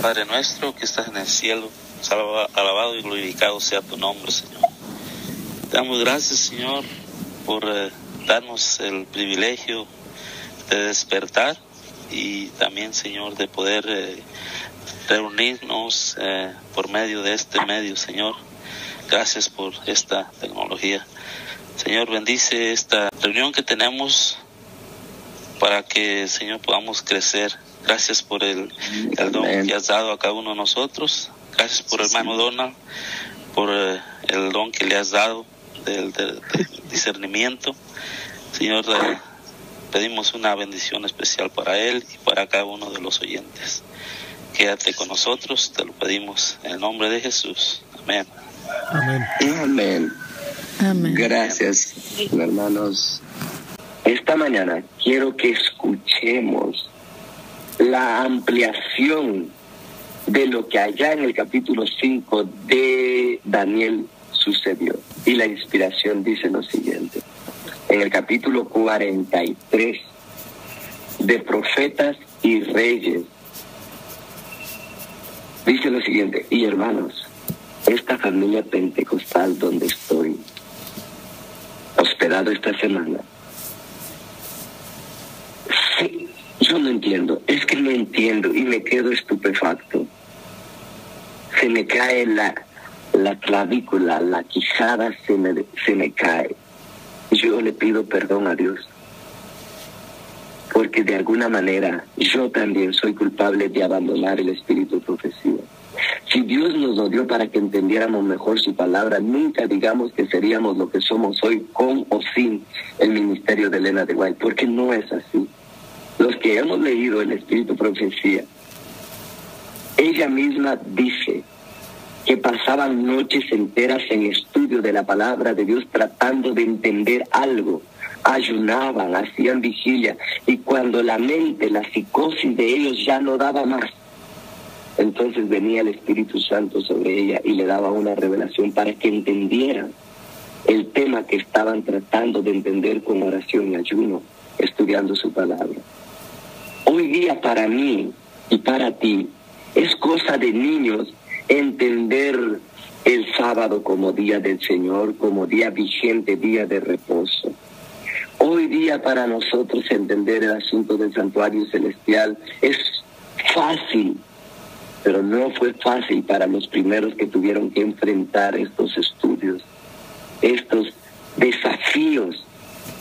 Padre nuestro que estás en el cielo, alabado y glorificado sea tu nombre, Señor. Te damos gracias, Señor, por darnos el privilegio de despertar y también, Señor, de poder reunirnos por medio de este medio, Señor. Gracias por esta tecnología. Señor, bendice esta reunión que tenemos para que, Señor, podamos crecer. Gracias por el don que has dado a cada uno de nosotros. Gracias por hermano Donald, por el don que le has dado del discernimiento. Señor, pedimos una bendición especial para él y para cada uno de los oyentes. Quédate con nosotros, te lo pedimos en el nombre de Jesús. Amén. Amén. Amén. Amén. Gracias, hermanos. Esta mañana quiero que escuchemos la ampliación de lo que allá en el capítulo 5 de Daniel sucedió. Y la inspiración dice lo siguiente. En el capítulo 43 de Profetas y Reyes, dice lo siguiente: y hermanos, esta familia pentecostal donde estoy hospedado esta semana, sí, yo no entiendo, es que no entiendo y me quedo estupefacto. Se me cae la clavícula, la quijada se me cae. Yo le pido perdón a Dios, porque de alguna manera yo también soy culpable de abandonar el espíritu de profecía. Si Dios nos lo dio para que entendiéramos mejor su palabra, nunca digamos que seríamos lo que somos hoy con o sin el ministerio de Elena de White, porque no es así. Los que hemos leído el espíritu de profecía, ella misma dice que pasaban noches enteras en estudio de la palabra de Dios tratando de entender algo. Ayunaban, hacían vigilia, y cuando la mente, la psicosis de ellos ya no daba más, entonces venía el Espíritu Santo sobre ella y le daba una revelación para que entendieran el tema que estaban tratando de entender con oración y ayuno, estudiando su palabra. Hoy día para mí y para ti es cosa de niños entender el sábado como día del Señor, como día vigente, día de reposo. Hoy día para nosotros entender el asunto del santuario celestial es fácil, pero no fue fácil para los primeros que tuvieron que enfrentar estos estudios, estos desafíos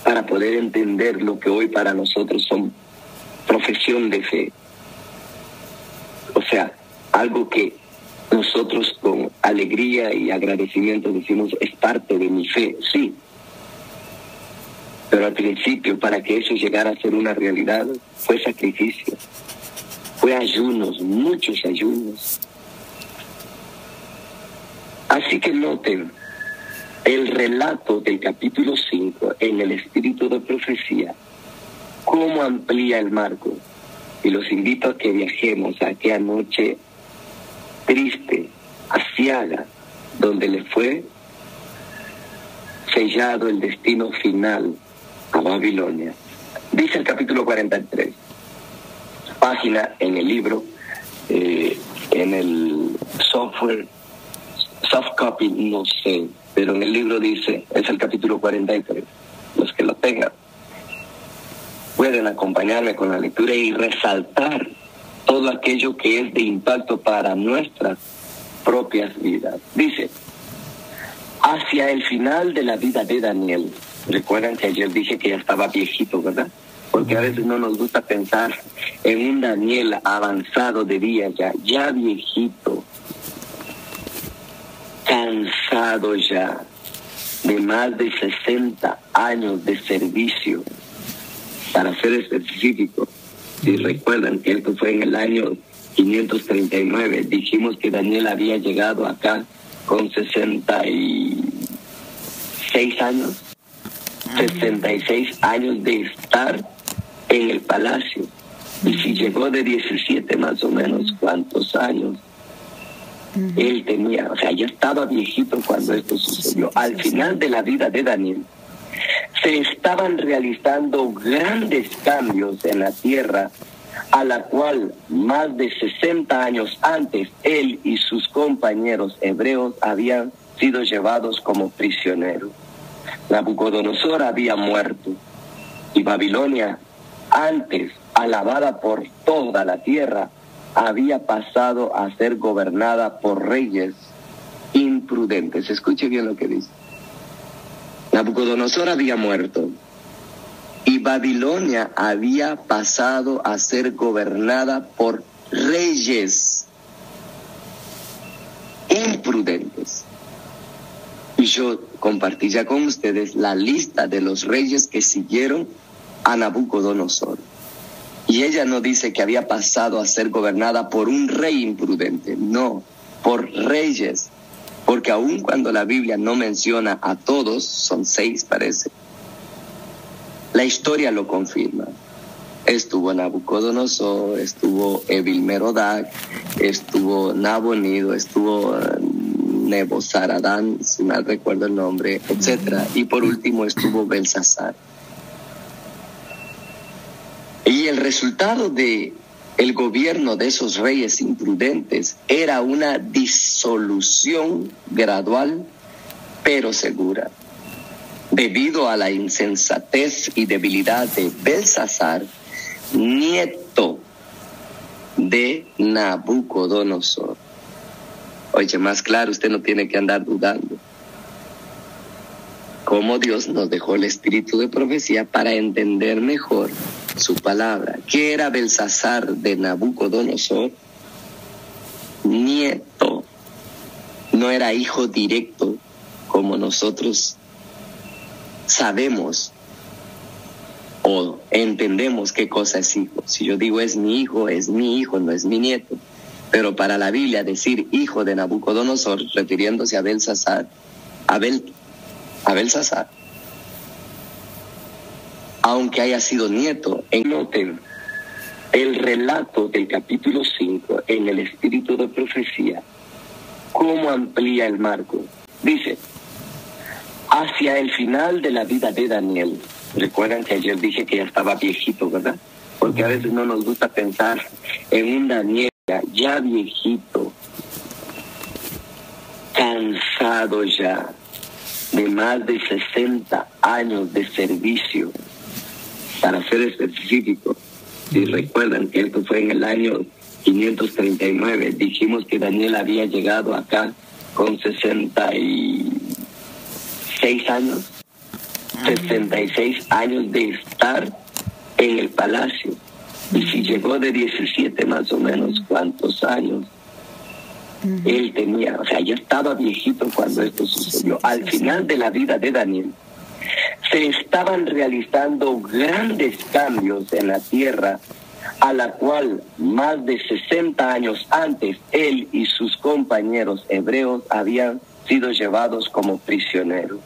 para poder entender lo que hoy para nosotros son profesión de fe. O sea, algo que nosotros con alegría y agradecimiento decimos es parte de mi fe, sí. Pero al principio, para que eso llegara a ser una realidad, fue sacrificio, fue ayunos, muchos ayunos. Así que noten el relato del capítulo 5 en el espíritu de profecía, cómo amplía el marco. Y los invito a que viajemos a aquella noche triste, aciaga, donde le fue sellado el destino final a Babilonia. Dice el capítulo 43, página en el libro, en el software, soft copy, no sé, pero en el libro dice, es el capítulo 43. Los que lo tengan pueden acompañarme con la lectura y resaltar todo aquello que es de impacto para nuestras propias vidas. Dice, hacia el final de la vida de Daniel, recuerdan que ayer dije que ya estaba viejito, ¿verdad? Porque a veces no nos gusta pensar en un Daniel avanzado de día ya viejito, cansado ya, de más de 60 años de servicio, para ser específico. Si recuerdan que esto fue en el año 539, dijimos que Daniel había llegado acá con 66 años, 66 años de estar en el palacio. Y si llegó de 17 más o menos, ¿cuántos años él tenía? O sea, ya estaba viejito cuando esto sucedió. Al final de la vida de Daniel, se estaban realizando grandes cambios en la tierra a la cual más de 60 años antes él y sus compañeros hebreos habían sido llevados como prisioneros. Nabucodonosor había muerto y Babilonia, antes alabada por toda la tierra, había pasado a ser gobernada por reyes imprudentes. Escuche bien lo que dice. Nabucodonosor había muerto y Babilonia había pasado a ser gobernada por reyes imprudentes. Y yo compartí ya con ustedes la lista de los reyes que siguieron a Nabucodonosor. Y ella no dice que había pasado a ser gobernada por un rey imprudente, no, por reyes. Porque aun cuando la Biblia no menciona a todos, son 6 parece, la historia lo confirma. Estuvo Nabucodonosor, estuvo Evil-Merodach, estuvo Nabonido, estuvo Nebuzaradán, si mal recuerdo el nombre, etc. Y por último estuvo Belsasar. Y el resultado de el gobierno de esos reyes imprudentes era una disolución gradual, pero segura. Debido a la insensatez y debilidad de Belsasar, nieto de Nabucodonosor. Oye, más claro, usted no tiene que andar dudando. Cómo Dios nos dejó el espíritu de profecía para entender mejor su palabra. ¿Qué era Belsasar de Nabucodonosor? Nieto. No era hijo directo como nosotros sabemos o entendemos qué cosa es hijo. Si yo digo es mi hijo, no es mi nieto. Pero para la Biblia decir hijo de Nabucodonosor, refiriéndose a Belsasar, a Belsasar, aunque haya sido nieto. Noten el relato del capítulo 5 en el espíritu de profecía, cómo amplía el marco. Dice, hacia el final de la vida de Daniel, recuerdan que ayer dije que ya estaba viejito, ¿verdad? Porque a veces no nos gusta pensar en un Daniel ya viejito, cansado ya, de más de 60 años de servicio. Para ser específico, si recuerdan que esto fue en el año 539, dijimos que Daniel había llegado acá con 66 años, 66 años de estar en el palacio. Y si llegó de 17 más o menos, ¿cuántos años él tenía? O sea, ya estaba viejito cuando esto sucedió. Al final de la vida de Daniel, se estaban realizando grandes cambios en la tierra, a la cual más de 60 años antes él y sus compañeros hebreos habían sido llevados como prisioneros.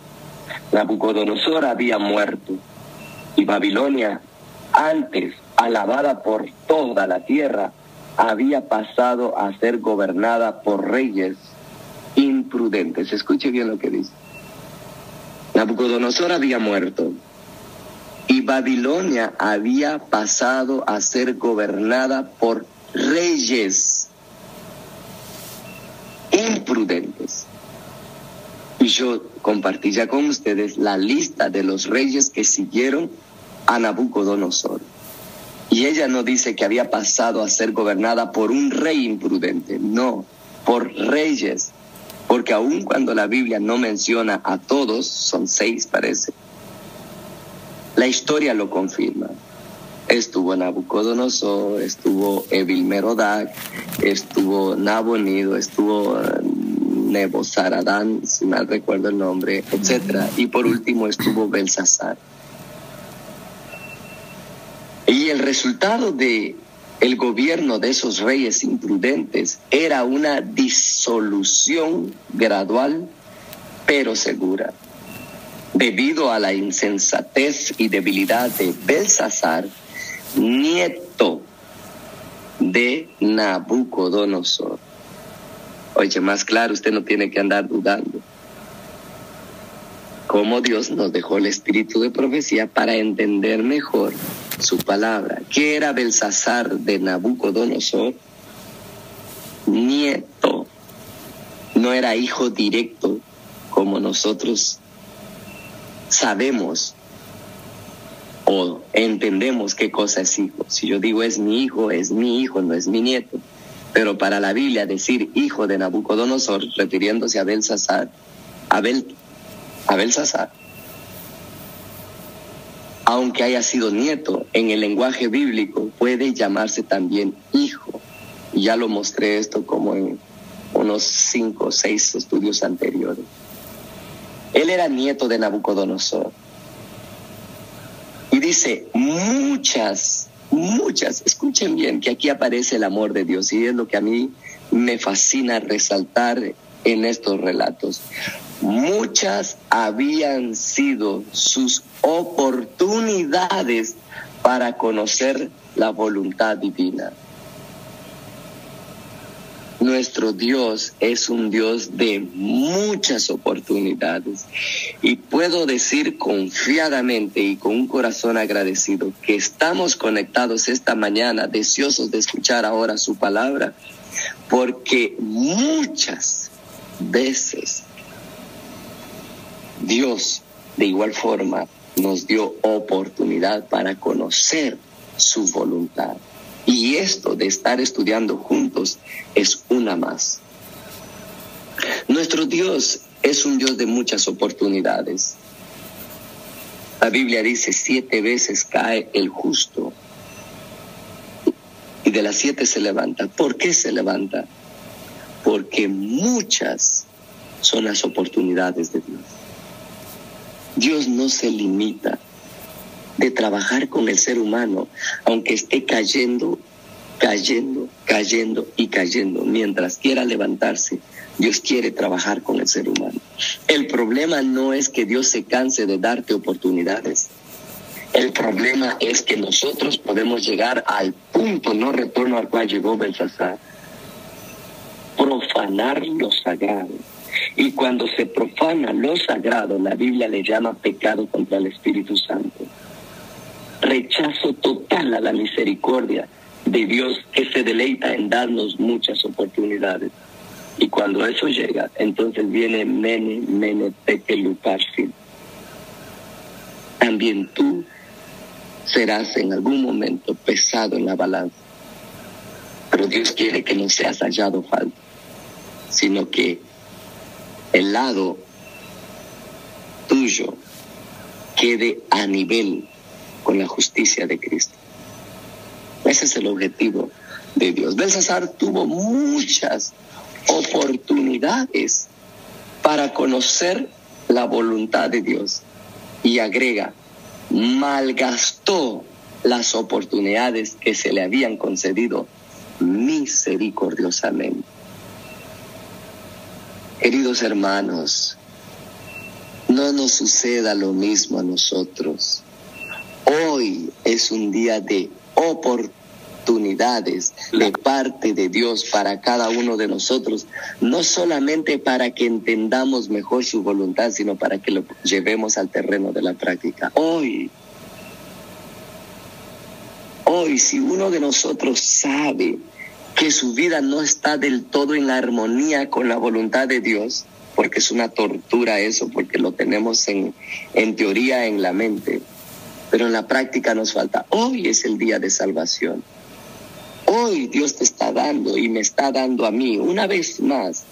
Nabucodonosor había muerto y Babilonia, antes alabada por toda la tierra, había pasado a ser gobernada por reyes imprudentes. Escuche bien lo que dice. Nabucodonosor había muerto y Babilonia había pasado a ser gobernada por reyes imprudentes. Y yo compartí ya con ustedes la lista de los reyes que siguieron a Nabucodonosor. Y ella no dice que había pasado a ser gobernada por un rey imprudente, no, por reyes. Porque aun cuando la Biblia no menciona a todos, son 6 parece, la historia lo confirma. Estuvo Nabucodonosor, estuvo Evil-Merodach, estuvo Nabonido, estuvo Nebuzaradán, si mal recuerdo el nombre, etc. Y por último estuvo Belsasar. Y el resultado de el gobierno de esos reyes imprudentes era una disolución gradual, pero segura. Debido a la insensatez y debilidad de Belsasar, nieto de Nabucodonosor. Oye, más claro, usted no tiene que andar dudando. Cómo Dios nos dejó el espíritu de profecía para entender mejor su palabra. ¿Qué era Belsasar de Nabucodonosor? Nieto. No era hijo directo como nosotros sabemos o entendemos qué cosa es hijo. Si yo digo es mi hijo, no es mi nieto. Pero para la Biblia decir hijo de Nabucodonosor, refiriéndose a Belsasar, a Belsasar, aunque haya sido nieto, en el lenguaje bíblico puede llamarse también hijo. Y ya lo mostré esto como en unos 5 o 6 estudios anteriores. Él era nieto de Nabucodonosor. Y dice, muchas, escuchen bien que aquí aparece el amor de Dios, y es lo que a mí me fascina resaltar en estos relatos. Muchas habían sido sus oportunidades para conocer la voluntad divina. Nuestro Dios es un Dios de muchas oportunidades, y puedo decir confiadamente y con un corazón agradecido que estamos conectados esta mañana, deseosos de escuchar ahora su palabra, porque muchas veces Dios de igual forma nos dio oportunidad para conocer su voluntad. Y esto de estar estudiando juntos es una más. Nuestro Dios es un Dios de muchas oportunidades. La Biblia dice 7 veces cae el justo y de las 7 se levanta. ¿Por qué se levanta? Porque muchas son las oportunidades de Dios. Dios no se limita de trabajar con el ser humano, aunque esté cayendo. Mientras quiera levantarse, Dios quiere trabajar con el ser humano. El problema no es que Dios se canse de darte oportunidades. El problema es que nosotros podemos llegar al punto no retorno al cual llegó Belsasar: profanar lo sagrado. Y cuando se profana lo sagrado, la Biblia le llama pecado contra el Espíritu Santo. Rechazo total a la misericordia de Dios, que se deleita en darnos muchas oportunidades. Y cuando eso llega, entonces viene mene tekel upharsin. También tú serás en algún momento pesado en la balanza. Pero Dios quiere que no seas hallado falto, sino que el lado tuyo quede a nivel con la justicia de Cristo. Ese es el objetivo de Dios. Belsasar tuvo muchas oportunidades para conocer la voluntad de Dios, y agrega, malgastó las oportunidades que se le habían concedido misericordiosamente. Queridos hermanos, no nos suceda lo mismo a nosotros. Hoy es un día de oportunidades de parte de Dios para cada uno de nosotros, no solamente para que entendamos mejor su voluntad, sino para que lo llevemos al terreno de la práctica. Hoy, si uno de nosotros sabe que su vida no está del todo en armonía con la voluntad de Dios, porque es una tortura eso, porque lo tenemos en teoría en la mente, pero en la práctica nos falta. Hoy es el día de salvación. Hoy Dios te está dando y me está dando a mí, una vez más,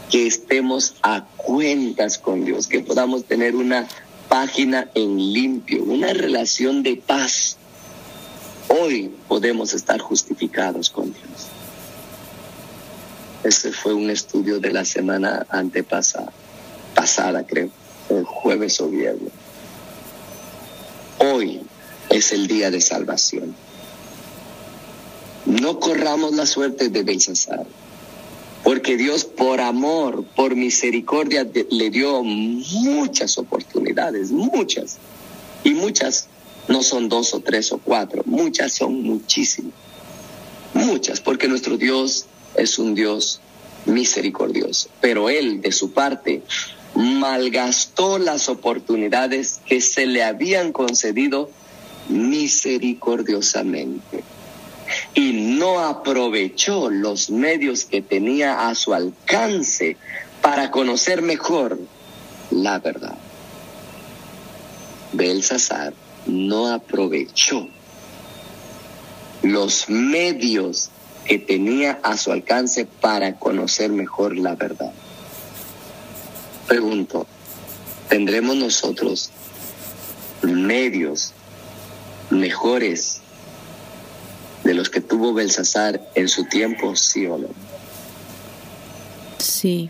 que estemos a cuentas con Dios, que podamos tener una página en limpio, una relación de paz. Hoy podemos estar justificados con Dios. Ese fue un estudio de la semana pasada, creo, el jueves o viernes. Hoy es el día de salvación. No corramos la suerte de Belsasar, porque Dios, por amor, por misericordia, le dio muchas oportunidades, muchas. Y muchas no son 2 o 3 o 4, muchas son muchísimas. Muchas, porque nuestro Dios es un Dios misericordioso. Pero Él, de su parte, malgastó las oportunidades que se le habían concedido misericordiosamente y no aprovechó los medios que tenía a su alcance para conocer mejor la verdad. Belsasar no aprovechó los medios que tenía a su alcance para conocer mejor la verdad. Pregunto, ¿tendremos nosotros medios mejores de los que tuvo Belsasar en su tiempo, sí o no? Sí.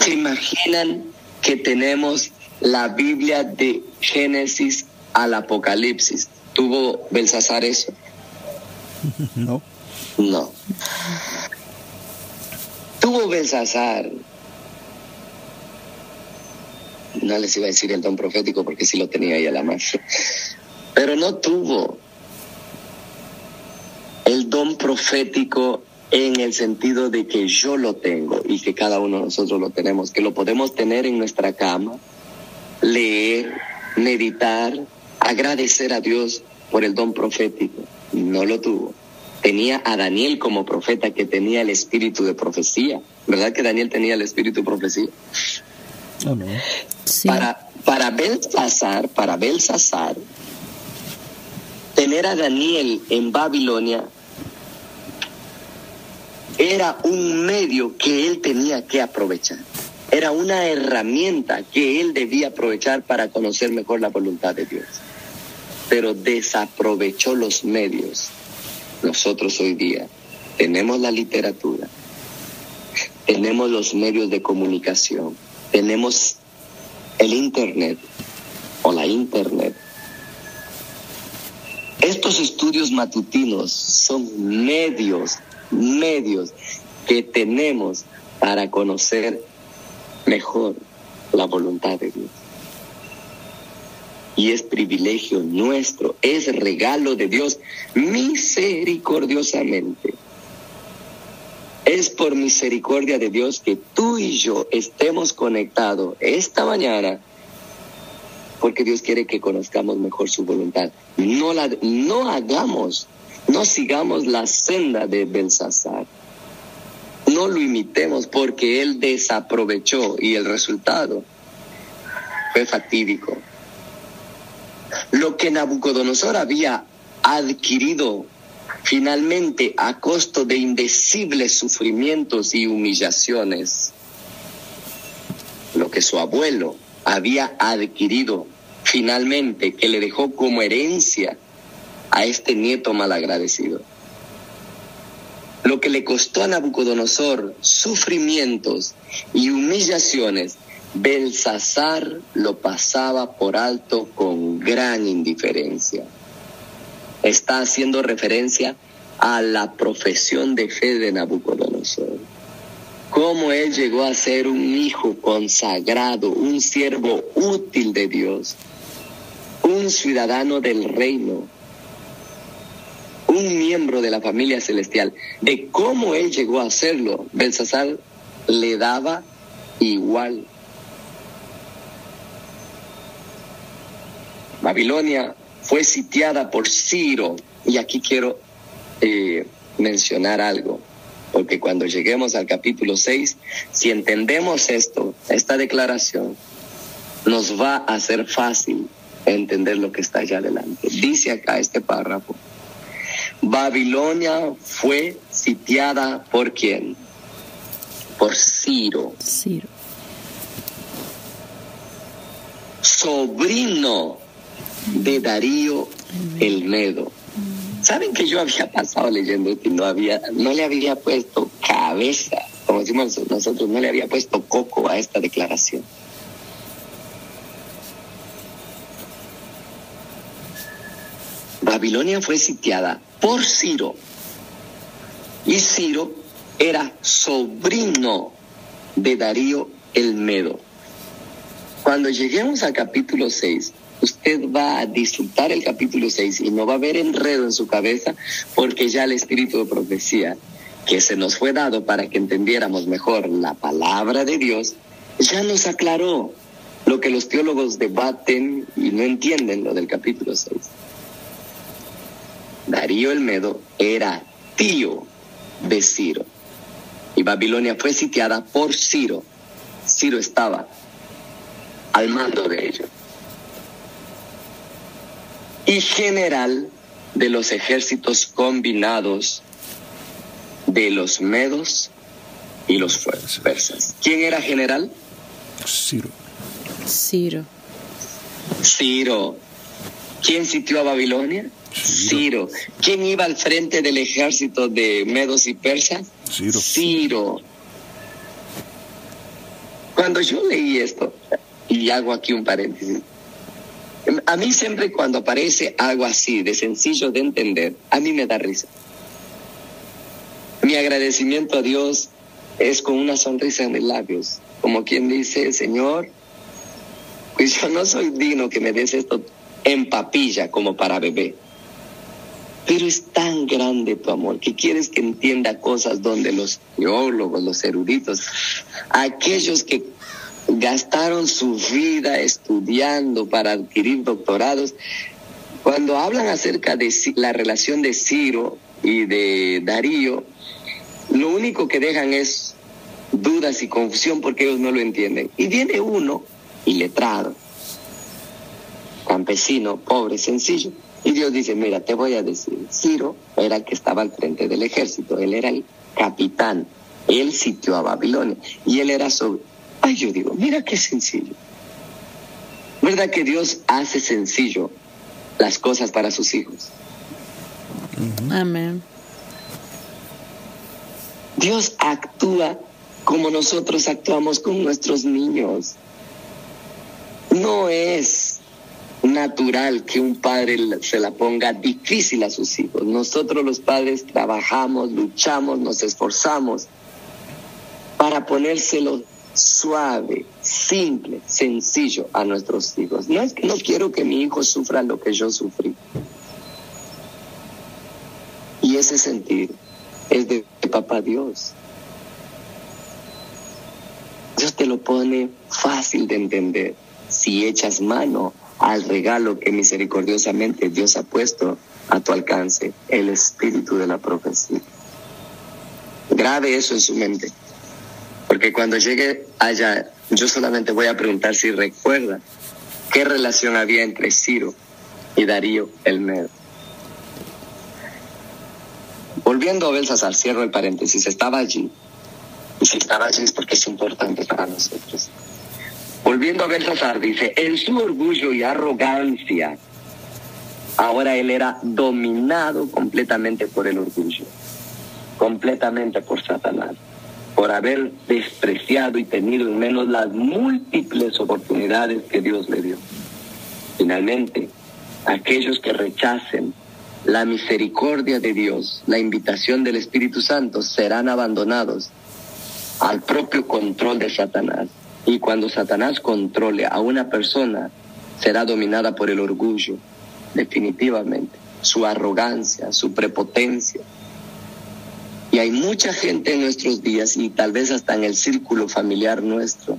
¿Se imaginan que tenemos la Biblia de Génesis al Apocalipsis? ¿Tuvo Belsasar eso? No. No. Tuvo Belsasar, no les iba a decir el don profético porque sí lo tenía ahí a la mano, pero no tuvo el don profético en el sentido de que yo lo tengo y que cada uno de nosotros lo tenemos, que lo podemos tener en nuestra cama, leer, meditar, agradecer a Dios por el don profético. No lo tuvo. Tenía a Daniel como profeta que tenía el espíritu de profecía. ¿Verdad que Daniel tenía el espíritu de profecía? Oh, no. Sí. Para Belsasar, tener a Daniel en Babilonia era un medio que él tenía que aprovechar. Era una herramienta que él debía aprovechar para conocer mejor la voluntad de Dios. Pero desaprovechó los medios. Nosotros hoy día tenemos la literatura, tenemos los medios de comunicación, tenemos el internet o la internet. Estos estudios matutinos son medios que tenemos para conocer mejor la voluntad de Dios. Y es privilegio nuestro, es regalo de Dios misericordiosamente. Es por misericordia de Dios que tú y yo estemos conectados esta mañana, porque Dios quiere que conozcamos mejor su voluntad. No sigamos la senda de Belsasar. No lo imitemos porque él desaprovechó y el resultado fue fatídico. Lo que Nabucodonosor había adquirido finalmente a costo de indecibles sufrimientos y humillaciones, lo que su abuelo había adquirido finalmente, que le dejó como herencia a este nieto malagradecido. Lo que le costó a Nabucodonosor sufrimientos y humillaciones, Belsasar lo pasaba por alto con gran indiferencia. Está haciendo referencia a la profesión de fe de Nabucodonosor. Cómo él llegó a ser un hijo consagrado, un siervo útil de Dios, un ciudadano del reino, un miembro de la familia celestial. De cómo él llegó a hacerlo, Belsasar le daba igual. Babilonia fue sitiada por Ciro, y aquí quiero mencionar algo, porque cuando lleguemos al capítulo 6, si entendemos esta declaración, nos va a ser fácil entender lo que está allá adelante. Dice acá este párrafo: Babilonia fue sitiada ¿por quién? Por Ciro. Sobrino de Darío el Medo. ¿Saben que yo había pasado leyendo esto y no le había puesto cabeza, como decimos nosotros, no le había puesto coco a esta declaración? Babilonia fue sitiada por Ciro, y Ciro era sobrino de Darío el Medo. Cuando lleguemos al capítulo 6, usted va a disfrutar el capítulo 6 y no va a haber enredo en su cabeza, porque ya el espíritu de profecía que se nos fue dado para que entendiéramos mejor la palabra de Dios, ya nos aclaró lo que los teólogos debaten y no entienden, lo del capítulo 6. Darío el Medo era tío de Ciro y Babilonia fue sitiada por Ciro. Ciro estaba al mando de ellos y general de los ejércitos combinados de los medos y los persas. ¿Quién era general? Ciro. ¿Quién sitió a Babilonia? Ciro. ¿Quién iba al frente del ejército de medos y persas? Ciro. Cuando yo leí esto, y hago aquí un paréntesis, a mí siempre cuando aparece algo así de sencillo de entender, a mí me da risa. Mi agradecimiento a Dios es con una sonrisa en mis labios, como quien dice: Señor, pues yo no soy digno que me des esto en papilla como para bebé, pero es tan grande tu amor que quieres que entienda cosas donde los teólogos, los eruditos, aquellos que gastaron su vida estudiando para adquirir doctorados, cuando hablan acerca de la relación de Ciro y de Darío, lo único que dejan es dudas y confusión porque ellos no lo entienden. Y viene uno iletrado, campesino, pobre, sencillo, y Dios dice: mira, te voy a decir, Ciro era el que estaba al frente del ejército, él era el capitán, él sitió a Babilonia y él era sobre... Ay, yo digo, mira qué sencillo. ¿Verdad que Dios hace sencillo las cosas para sus hijos? Amén. Dios actúa como nosotros actuamos con nuestros niños. No es natural que un padre se la ponga difícil a sus hijos. Nosotros los padres trabajamos, luchamos, nos esforzamos para ponérselo suave, simple, sencillo a nuestros hijos. No es que no quiero que mi hijo sufra lo que yo sufrí. Y ese sentir es de papá Dios. Dios te lo pone fácil de entender si echas mano al regalo que misericordiosamente Dios ha puesto a tu alcance, el espíritu de la profecía. Grabe eso en su mente, porque cuando llegue allá, yo solamente voy a preguntar si recuerda qué relación había entre Ciro y Darío el Medo. Volviendo a Belsasar, cierro el paréntesis, estaba allí. Y si estaba allí es porque es importante para nosotros. Volviendo a Belsasar, dice: en su orgullo y arrogancia, ahora él era dominado completamente por el orgullo, completamente por Satanás, por haber despreciado y tenido en menos las múltiples oportunidades que Dios le dio. Finalmente, aquellos que rechacen la misericordia de Dios, la invitación del Espíritu Santo, serán abandonados al propio control de Satanás. Y cuando Satanás controle a una persona, será dominada por el orgullo, definitivamente, su arrogancia, su prepotencia. Y hay mucha gente en nuestros días, y tal vez hasta en el círculo familiar nuestro,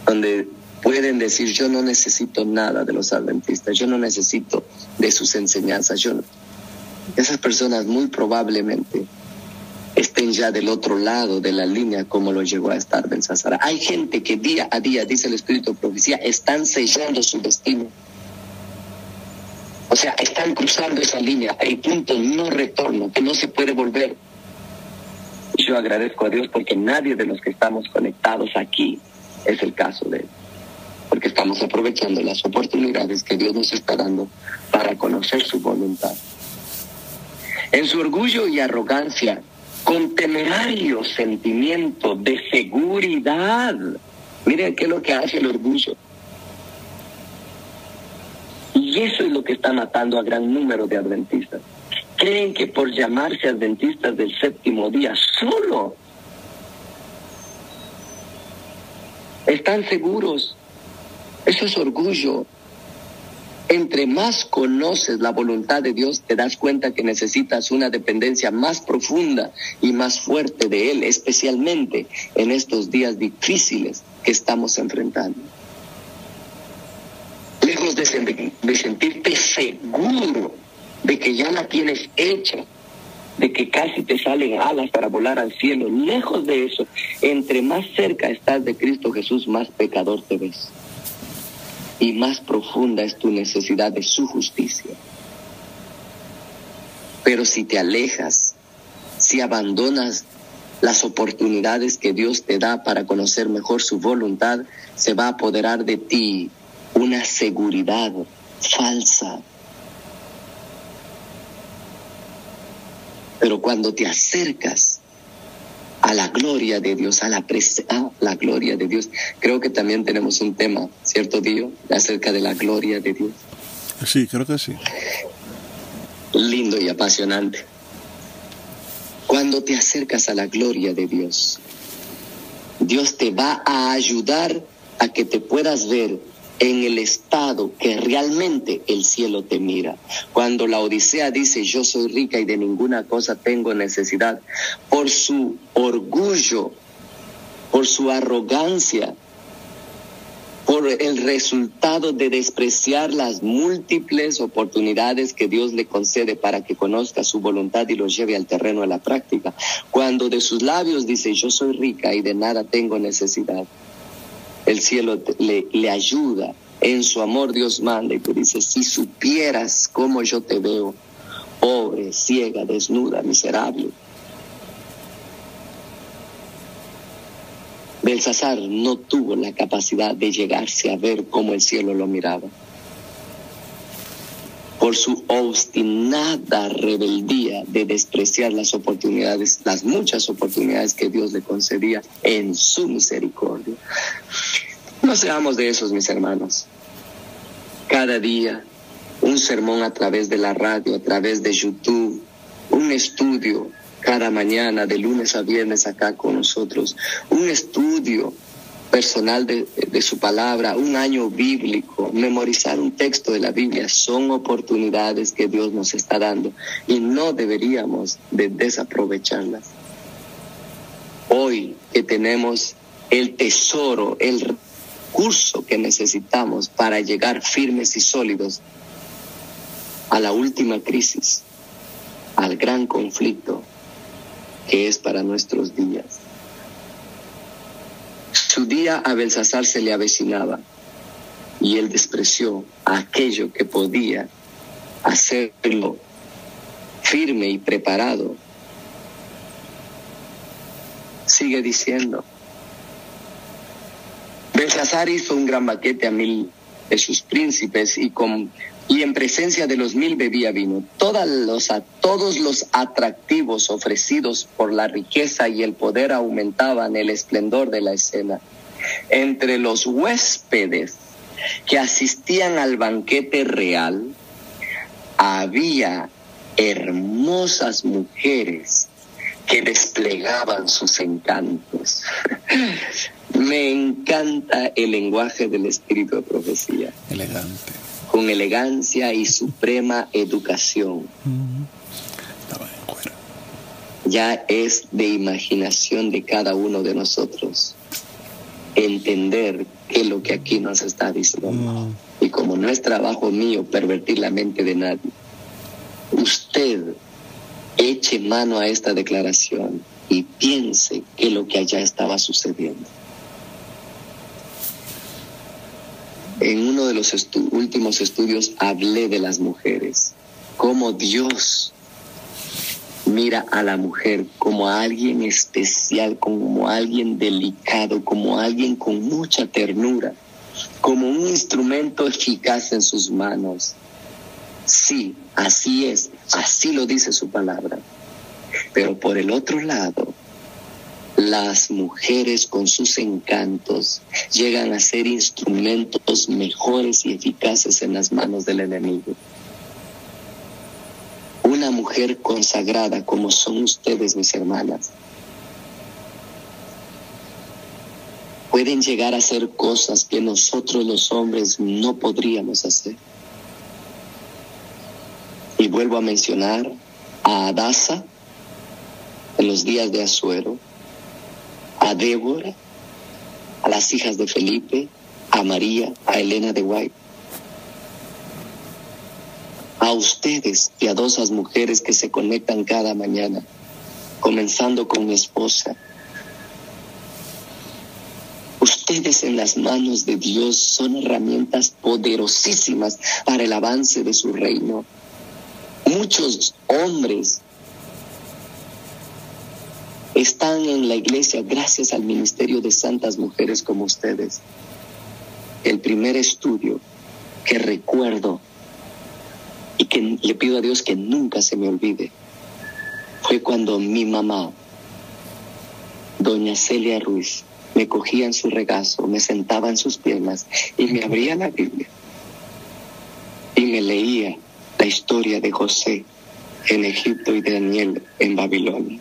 donde pueden decir: yo no necesito nada de los adventistas, yo no necesito de sus enseñanzas. Esas personas muy probablemente estén ya del otro lado de la línea, como lo llegó a estar Belsasar. Hay gente que día a día, dice el Espíritu de Profecía, están sellando su destino. O sea, están cruzando esa línea, el punto no retorno, que no se puede volver. Yo agradezco a Dios porque nadie de los que estamos conectados aquí es el caso de él, porque estamos aprovechando las oportunidades que Dios nos está dando para conocer su voluntad. En su orgullo y arrogancia, con temerario sentimiento de seguridad. Miren qué es lo que hace el orgullo. Y eso es lo que está matando a gran número de adventistas. Creen que por llamarse adventistas del séptimo día solo están seguros. Eso es orgullo. Entre más conoces la voluntad de Dios, te das cuenta que necesitas una dependencia más profunda y más fuerte de Él, especialmente en estos días difíciles que estamos enfrentando. de sentirte seguro de que ya la tienes hecha, de que casi te salen alas para volar al cielo. Lejos de eso, entre más cerca estás de Cristo Jesús, más pecador te ves. Y más profunda es tu necesidad de su justicia. Pero si te alejas, si abandonas las oportunidades que Dios te da para conocer mejor su voluntad, se va a apoderar de ti una seguridad falsa. Pero cuando te acercas a la gloria de Dios, a la gloria de Dios, creo que también tenemos un tema, ¿cierto, Dio? Acerca de la gloria de Dios. Sí, creo que sí. Lindo y apasionante. Cuando te acercas a la gloria de Dios, Dios te va a ayudar a que te puedas ver en el estado que realmente el cielo te mira. Cuando la Odisea dice, yo soy rica y de ninguna cosa tengo necesidad, por su orgullo, por su arrogancia, por el resultado de despreciar las múltiples oportunidades que Dios le concede para que conozca su voluntad y los lleve al terreno de la práctica. Cuando de sus labios dice, yo soy rica y de nada tengo necesidad, el cielo le ayuda. En su amor Dios manda y te dice, si supieras cómo yo te veo, pobre, ciega, desnuda, miserable. Belsasar no tuvo la capacidad de llegarse a ver cómo el cielo lo miraba. Por su obstinada rebeldía de despreciar las oportunidades, las muchas oportunidades que Dios le concedía en su misericordia. No seamos de esos, mis hermanos. Cada día, un sermón a través de la radio, a través de YouTube, un estudio cada mañana, de lunes a viernes acá con nosotros, un estudio personal de su palabra, un año bíblico, memorizar un texto de la Biblia, son oportunidades que Dios nos está dando y no deberíamos de desaprovecharlas. Hoy que tenemos el tesoro, el recurso que necesitamos para llegar firmes y sólidos a la última crisis, al gran conflicto que es para nuestros días. Su día a Belsasar se le avecinaba y él despreció aquello que podía hacerlo firme y preparado. Sigue diciendo, Belsasar hizo un gran banquete a 1000 de sus príncipes y en presencia de los 1000 bebía vino. Todos los atractivos ofrecidos por la riqueza y el poder aumentaban el esplendor de la escena. Entre los huéspedes que asistían al banquete real, había hermosas mujeres que desplegaban sus encantos. Me encanta el lenguaje del espíritu de profecía. Elegante. Con elegancia y suprema educación. Estaba en cuero. Ya es de imaginación de cada uno de nosotros entender qué es lo que aquí nos está diciendo. Y como no es trabajo mío pervertir la mente de nadie, usted eche mano a esta declaración y piense qué es lo que allá estaba sucediendo. En uno de los últimos estudios hablé de las mujeres, cómo Dios mira a la mujer como a alguien especial, como a alguien delicado, como a alguien con mucha ternura, como un instrumento eficaz en sus manos. Sí, así es, así lo dice su palabra. Pero por el otro lado, las mujeres con sus encantos llegan a ser instrumentos mejores y eficaces en las manos del enemigo. Una mujer consagrada como son ustedes, mis hermanas, pueden llegar a hacer cosas que nosotros los hombres no podríamos hacer. Y vuelvo a mencionar a Adasa en los días de Asuero, a Débora, a las hijas de Felipe, a María, a Elena de White. ustedes, piadosas mujeres que se conectan cada mañana, comenzando con mi esposa. Ustedes en las manos de Dios son herramientas poderosísimas para el avance de su reino. Muchos hombres están en la iglesia gracias al ministerio de santas mujeres como ustedes. El primer estudio que recuerdo y que le pido a Dios que nunca se me olvide fue cuando mi mamá, doña Celia Ruiz, me cogía en su regazo, me sentaba en sus piernas y me abría la Biblia y me leía la historia de José en Egipto y de Daniel en Babilonia.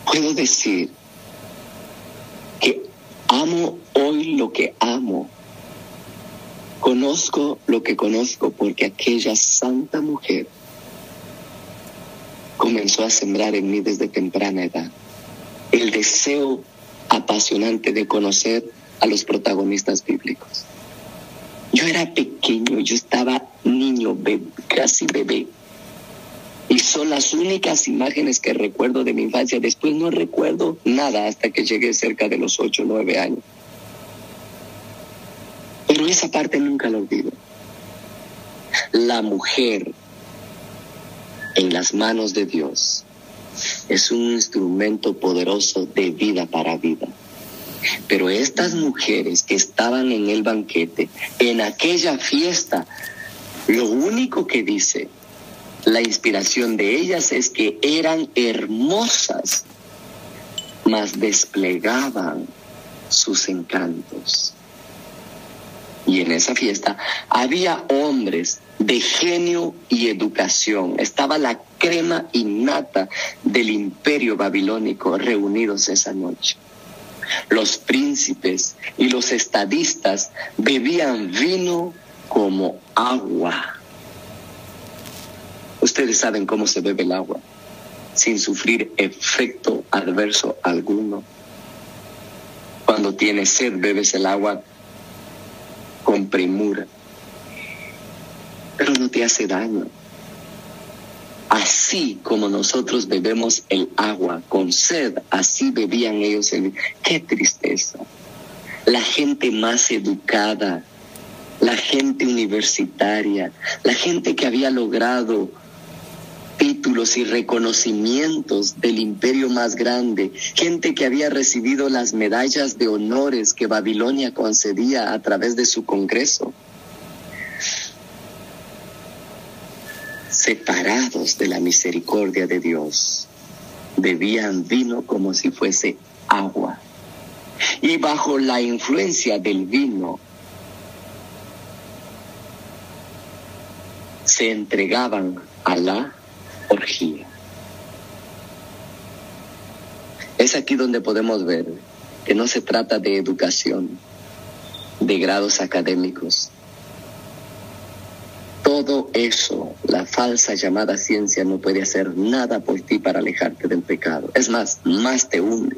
Puedo decir que amo hoy lo que amo. Conozco lo que conozco porque aquella santa mujer comenzó a sembrar en mí desde temprana edad el deseo apasionante de conocer a los protagonistas bíblicos. Yo era pequeño, yo estaba niño, casi bebé. Y son las únicas imágenes que recuerdo de mi infancia. Después no recuerdo nada hasta que llegué cerca de los 8 o 9 años. Pero esa parte nunca la olvido. La mujer en las manos de Dios es un instrumento poderoso de vida para vida. Pero estas mujeres que estaban en el banquete, en aquella fiesta, lo único que dice la inspiración de ellas es que eran hermosas, mas desplegaban sus encantos. Y en esa fiesta había hombres de genio y educación. Estaba la crema innata del imperio babilónico reunidos esa noche. Los príncipes y los estadistas bebían vino como agua. Ustedes saben cómo se bebe el agua, sin sufrir efecto adverso alguno. Cuando tienes sed, bebes el agua con premura, pero no te hace daño. Así como nosotros bebemos el agua con sed, así bebían ellos el... ¡Qué tristeza! La gente más educada, la gente universitaria, la gente que había logrado títulos y reconocimientos del imperio más grande, gente que había recibido las medallas de honores que Babilonia concedía a través de su congreso, separados de la misericordia de Dios, bebían vino como si fuese agua, y bajo la influencia del vino se entregaban a la orgía. Es aquí donde podemos ver que no se trata de educación, de grados académicos. Todo eso, la falsa llamada ciencia, no puede hacer nada por ti para alejarte del pecado. Es más te hunde.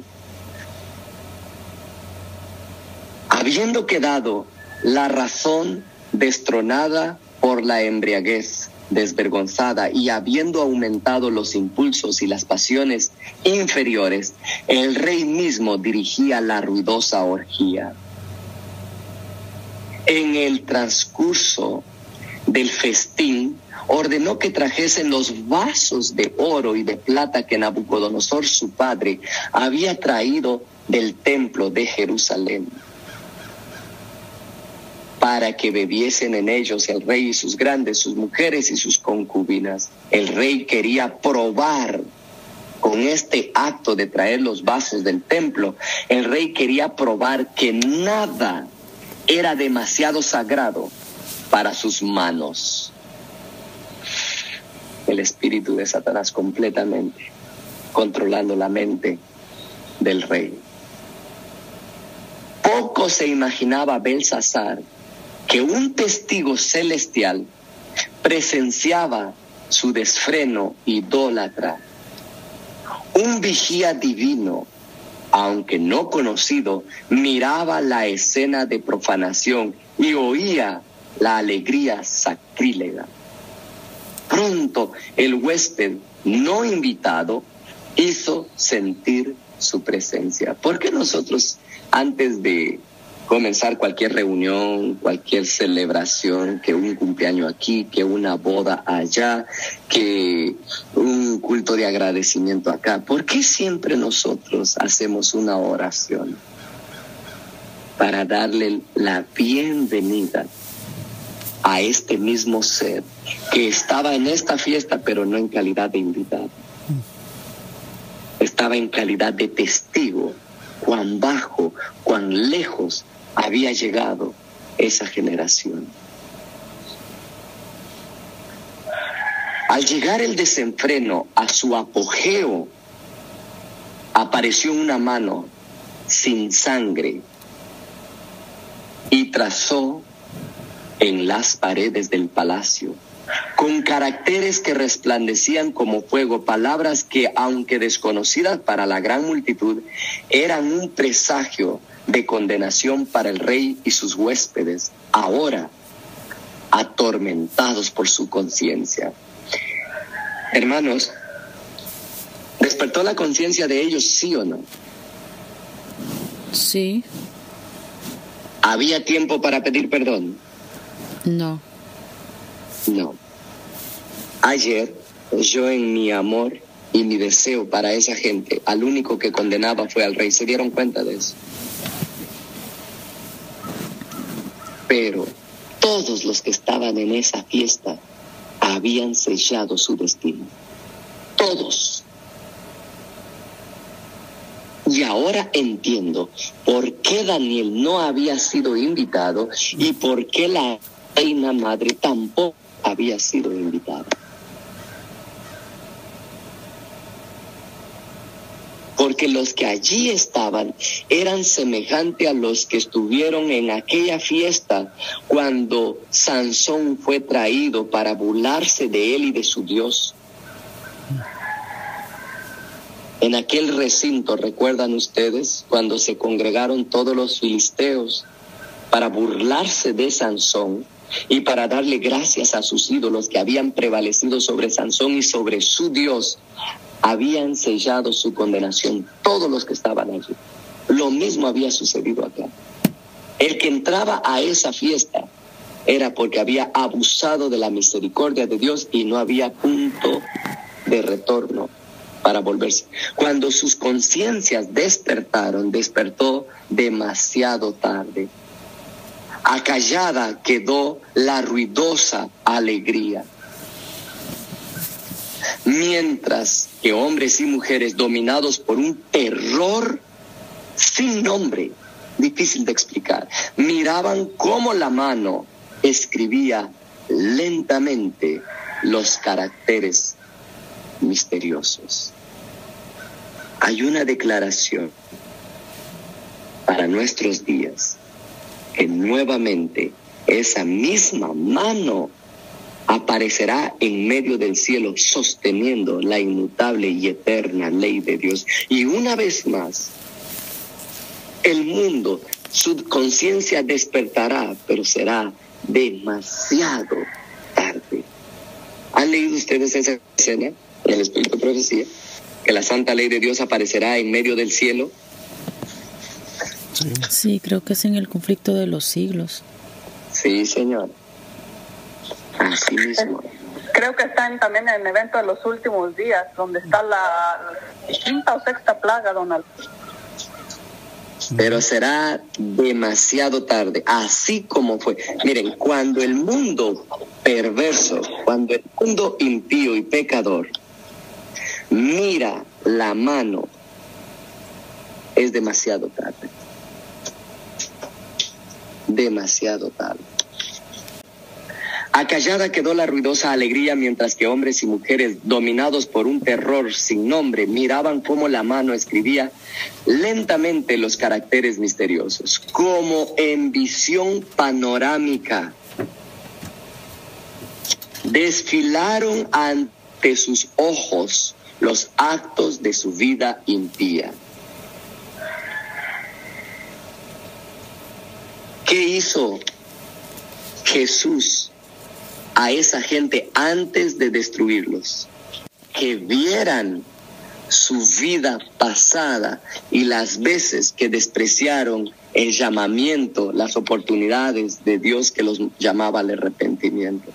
Habiendo quedado la razón destronada por la embriaguez desvergonzada y habiendo aumentado los impulsos y las pasiones inferiores, el rey mismo dirigía la ruidosa orgía. En el transcurso del festín, ordenó que trajesen los vasos de oro y de plata que Nabucodonosor, su padre, había traído del templo de Jerusalén, para que bebiesen en ellos el rey y sus grandes, sus mujeres y sus concubinas. El rey quería probar, con este acto de traer los vasos del templo, el rey quería probar que nada era demasiado sagrado para sus manos. El espíritu de Satanás completamente controlando la mente del rey. Poco se imaginaba Belsasar que un testigo celestial presenciaba su desfreno idólatra. Un vigía divino, aunque no conocido, miraba la escena de profanación y oía la alegría sacrílega. Pronto el huésped no invitado hizo sentir su presencia. ¿Por qué nosotros, antes de comenzar cualquier reunión, cualquier celebración, que un cumpleaños aquí, que una boda allá, que un culto de agradecimiento acá, por qué siempre nosotros hacemos una oración para darle la bienvenida a este mismo ser que estaba en esta fiesta, pero no en calidad de invitado? Estaba en calidad de testigo, cuán bajo, cuán lejos había llegado esa generación. Al llegar el desenfreno a su apogeo, apareció una mano sin sangre y trazó en las paredes del palacio, con caracteres que resplandecían como fuego, palabras que, aunque desconocidas para la gran multitud, eran un presagio de condenación para el rey y sus huéspedes, ahora atormentados por su conciencia. Hermanos, ¿despertó la conciencia de ellos, sí o no? Sí. ¿Había tiempo para pedir perdón? No. No. Ayer, yo en mi amor y mi deseo para esa gente, al único que condenaba fue al rey. ¿Se dieron cuenta de eso? Pero todos los que estaban en esa fiesta habían sellado su destino. Todos. Y ahora entiendo por qué Daniel no había sido invitado y por qué la reina madre tampoco había sido invitada. Porque los que allí estaban eran semejantes a los que estuvieron en aquella fiesta cuando Sansón fue traído para burlarse de él y de su Dios. En aquel recinto, ¿recuerdan ustedes cuando se congregaron todos los filisteos para burlarse de Sansón y para darle gracias a sus ídolos que habían prevalecido sobre Sansón y sobre su Dios? Habían sellado su condenación todos los que estaban allí. Lo mismo había sucedido acá. El que entraba a esa fiesta era porque había abusado de la misericordia de Dios y no había punto de retorno para volverse. Cuando sus conciencias despertaron, despertó demasiado tarde. Acallada quedó la ruidosa alegría. Mientras que hombres y mujeres dominados por un terror sin nombre, difícil de explicar, miraban cómo la mano escribía lentamente los caracteres misteriosos. Hay una declaración para nuestros días que nuevamente esa misma mano aparecerá en medio del cielo sosteniendo la inmutable y eterna ley de Dios. Y una vez más, el mundo, su conciencia despertará, pero será demasiado tarde. ¿Han leído ustedes esa escena en el Espíritu de Profecía? Que la santa ley de Dios aparecerá en medio del cielo. Sí, creo que es en el conflicto de los siglos. Sí, Señor. Así mismo. Creo que está también en el evento de los últimos días, donde está la quinta o sexta plaga, Donald. Pero será demasiado tarde, así como fue. Miren, cuando el mundo perverso, cuando el mundo impío y pecador mira la mano, es demasiado tarde. Demasiado tarde. Acallada quedó la ruidosa alegría mientras que hombres y mujeres dominados por un terror sin nombre miraban cómo la mano escribía lentamente los caracteres misteriosos, como en visión panorámica. Desfilaron ante sus ojos los actos de su vida impía. Jesús a esa gente antes de destruirlos, que vieran su vida pasada y las veces que despreciaron el llamamiento, las oportunidades de Dios que los llamaba al arrepentimiento.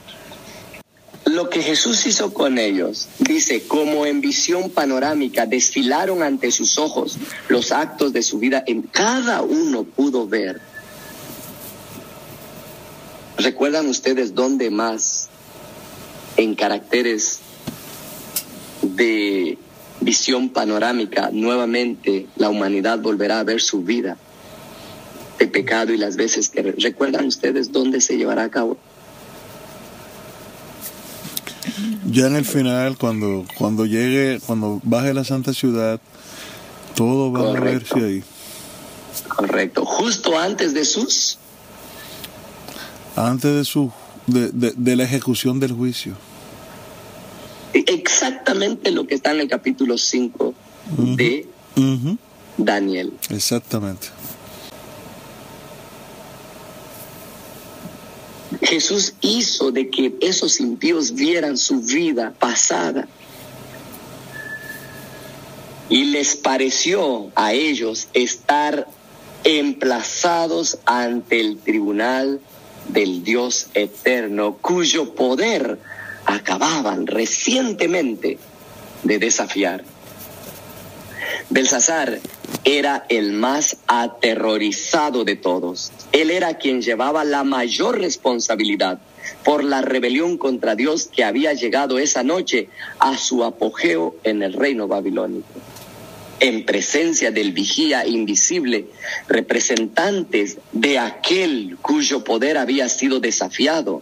Lo que Jesús hizo con ellos, dice, como en visión panorámica, desfilaron ante sus ojos los actos de su vida. En cada uno pudo ver. ¿Recuerdan ustedes dónde más, en caracteres de visión panorámica, nuevamente la humanidad volverá a ver su vida de pecado y las veces que... ¿Recuerdan ustedes dónde se llevará a cabo? Ya en el final, cuando baje la Santa Ciudad, todo va a verse ahí. Correcto. Justo antes de de la ejecución del juicio. Exactamente lo que está en el capítulo 5 de Daniel. Exactamente. Jesús hizo de que esos impíos vieran su vida pasada y les pareció a ellos estar emplazados ante el tribunal del Dios eterno, cuyo poder acababan recientemente de desafiar. Belsasar era el más aterrorizado de todos. Él era quien llevaba la mayor responsabilidad por la rebelión contra Dios que había llegado esa noche a su apogeo en el reino babilónico. En presencia del vigía invisible, representantes de aquel cuyo poder había sido desafiado,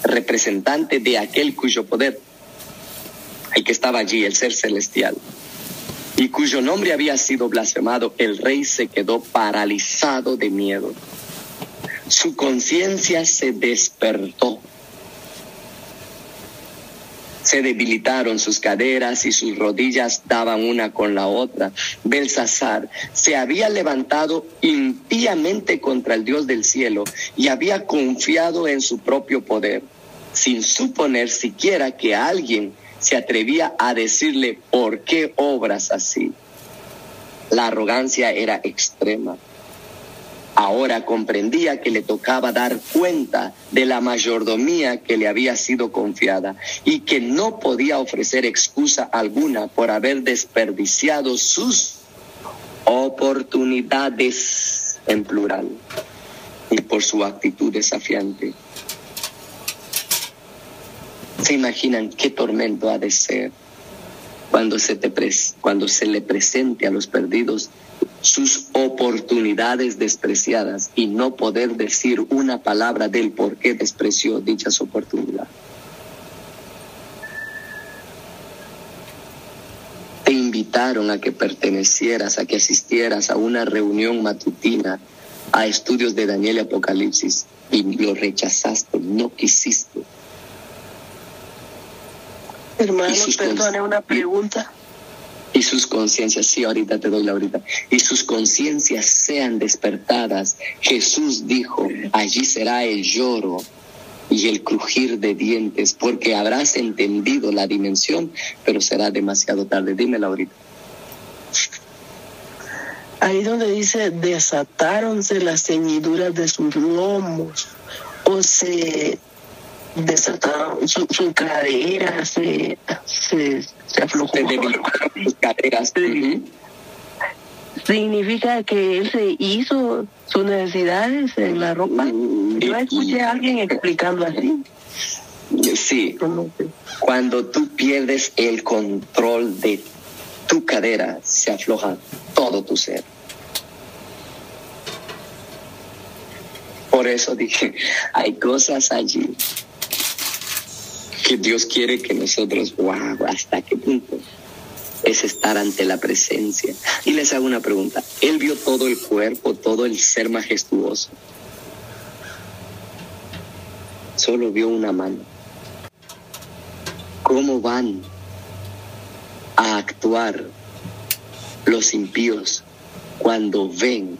representante de aquel cuyo poder, el que estaba allí, el ser celestial, y cuyo nombre había sido blasfemado, el rey se quedó paralizado de miedo. Su conciencia se despertó. Se debilitaron sus caderas y sus rodillas daban una con la otra. Belsasar se había levantado impíamente contra el Dios del cielo y había confiado en su propio poder, sin suponer siquiera que alguien se atrevía a decirle, ¿por qué obras así? La arrogancia era extrema. Ahora comprendía que le tocaba dar cuenta de la mayordomía que le había sido confiada y que no podía ofrecer excusa alguna por haber desperdiciado sus oportunidades, en plural, y por su actitud desafiante. ¿Se imaginan qué tormento ha de ser cuando se le presente a los perdidos sus oportunidades despreciadas y no poder decir una palabra del por qué despreció dichas oportunidades? Te invitaron a que pertenecieras, a que asistieras a una reunión matutina, a estudios de Daniel y Apocalipsis, y lo rechazaste, no quisiste. Hermano, perdone una pregunta. Y sus conciencias, sí, ahorita te doy la ahorita. Y sus conciencias sean despertadas. Jesús dijo, allí será el lloro y el crujir de dientes, porque habrás entendido la dimensión, pero será demasiado tarde. Dímela ahorita. Ahí donde dice, desatáronse las ceñiduras de sus lomos, o se desataron su cadera, se aflojó. Se debilitaron sus caderas. Significa que él se hizo sus necesidades en la ropa. Yo escuché a alguien explicando así. Sí. Cuando tú pierdes el control de tu cadera, se afloja todo tu ser. Por eso dije, hay cosas allí que Dios quiere que nosotros, wow, ¿hasta qué punto? Es estar ante la presencia. Y les hago una pregunta. Él vio todo el cuerpo, todo el ser majestuoso. Solo vio una mano. ¿Cómo van a actuar los impíos cuando ven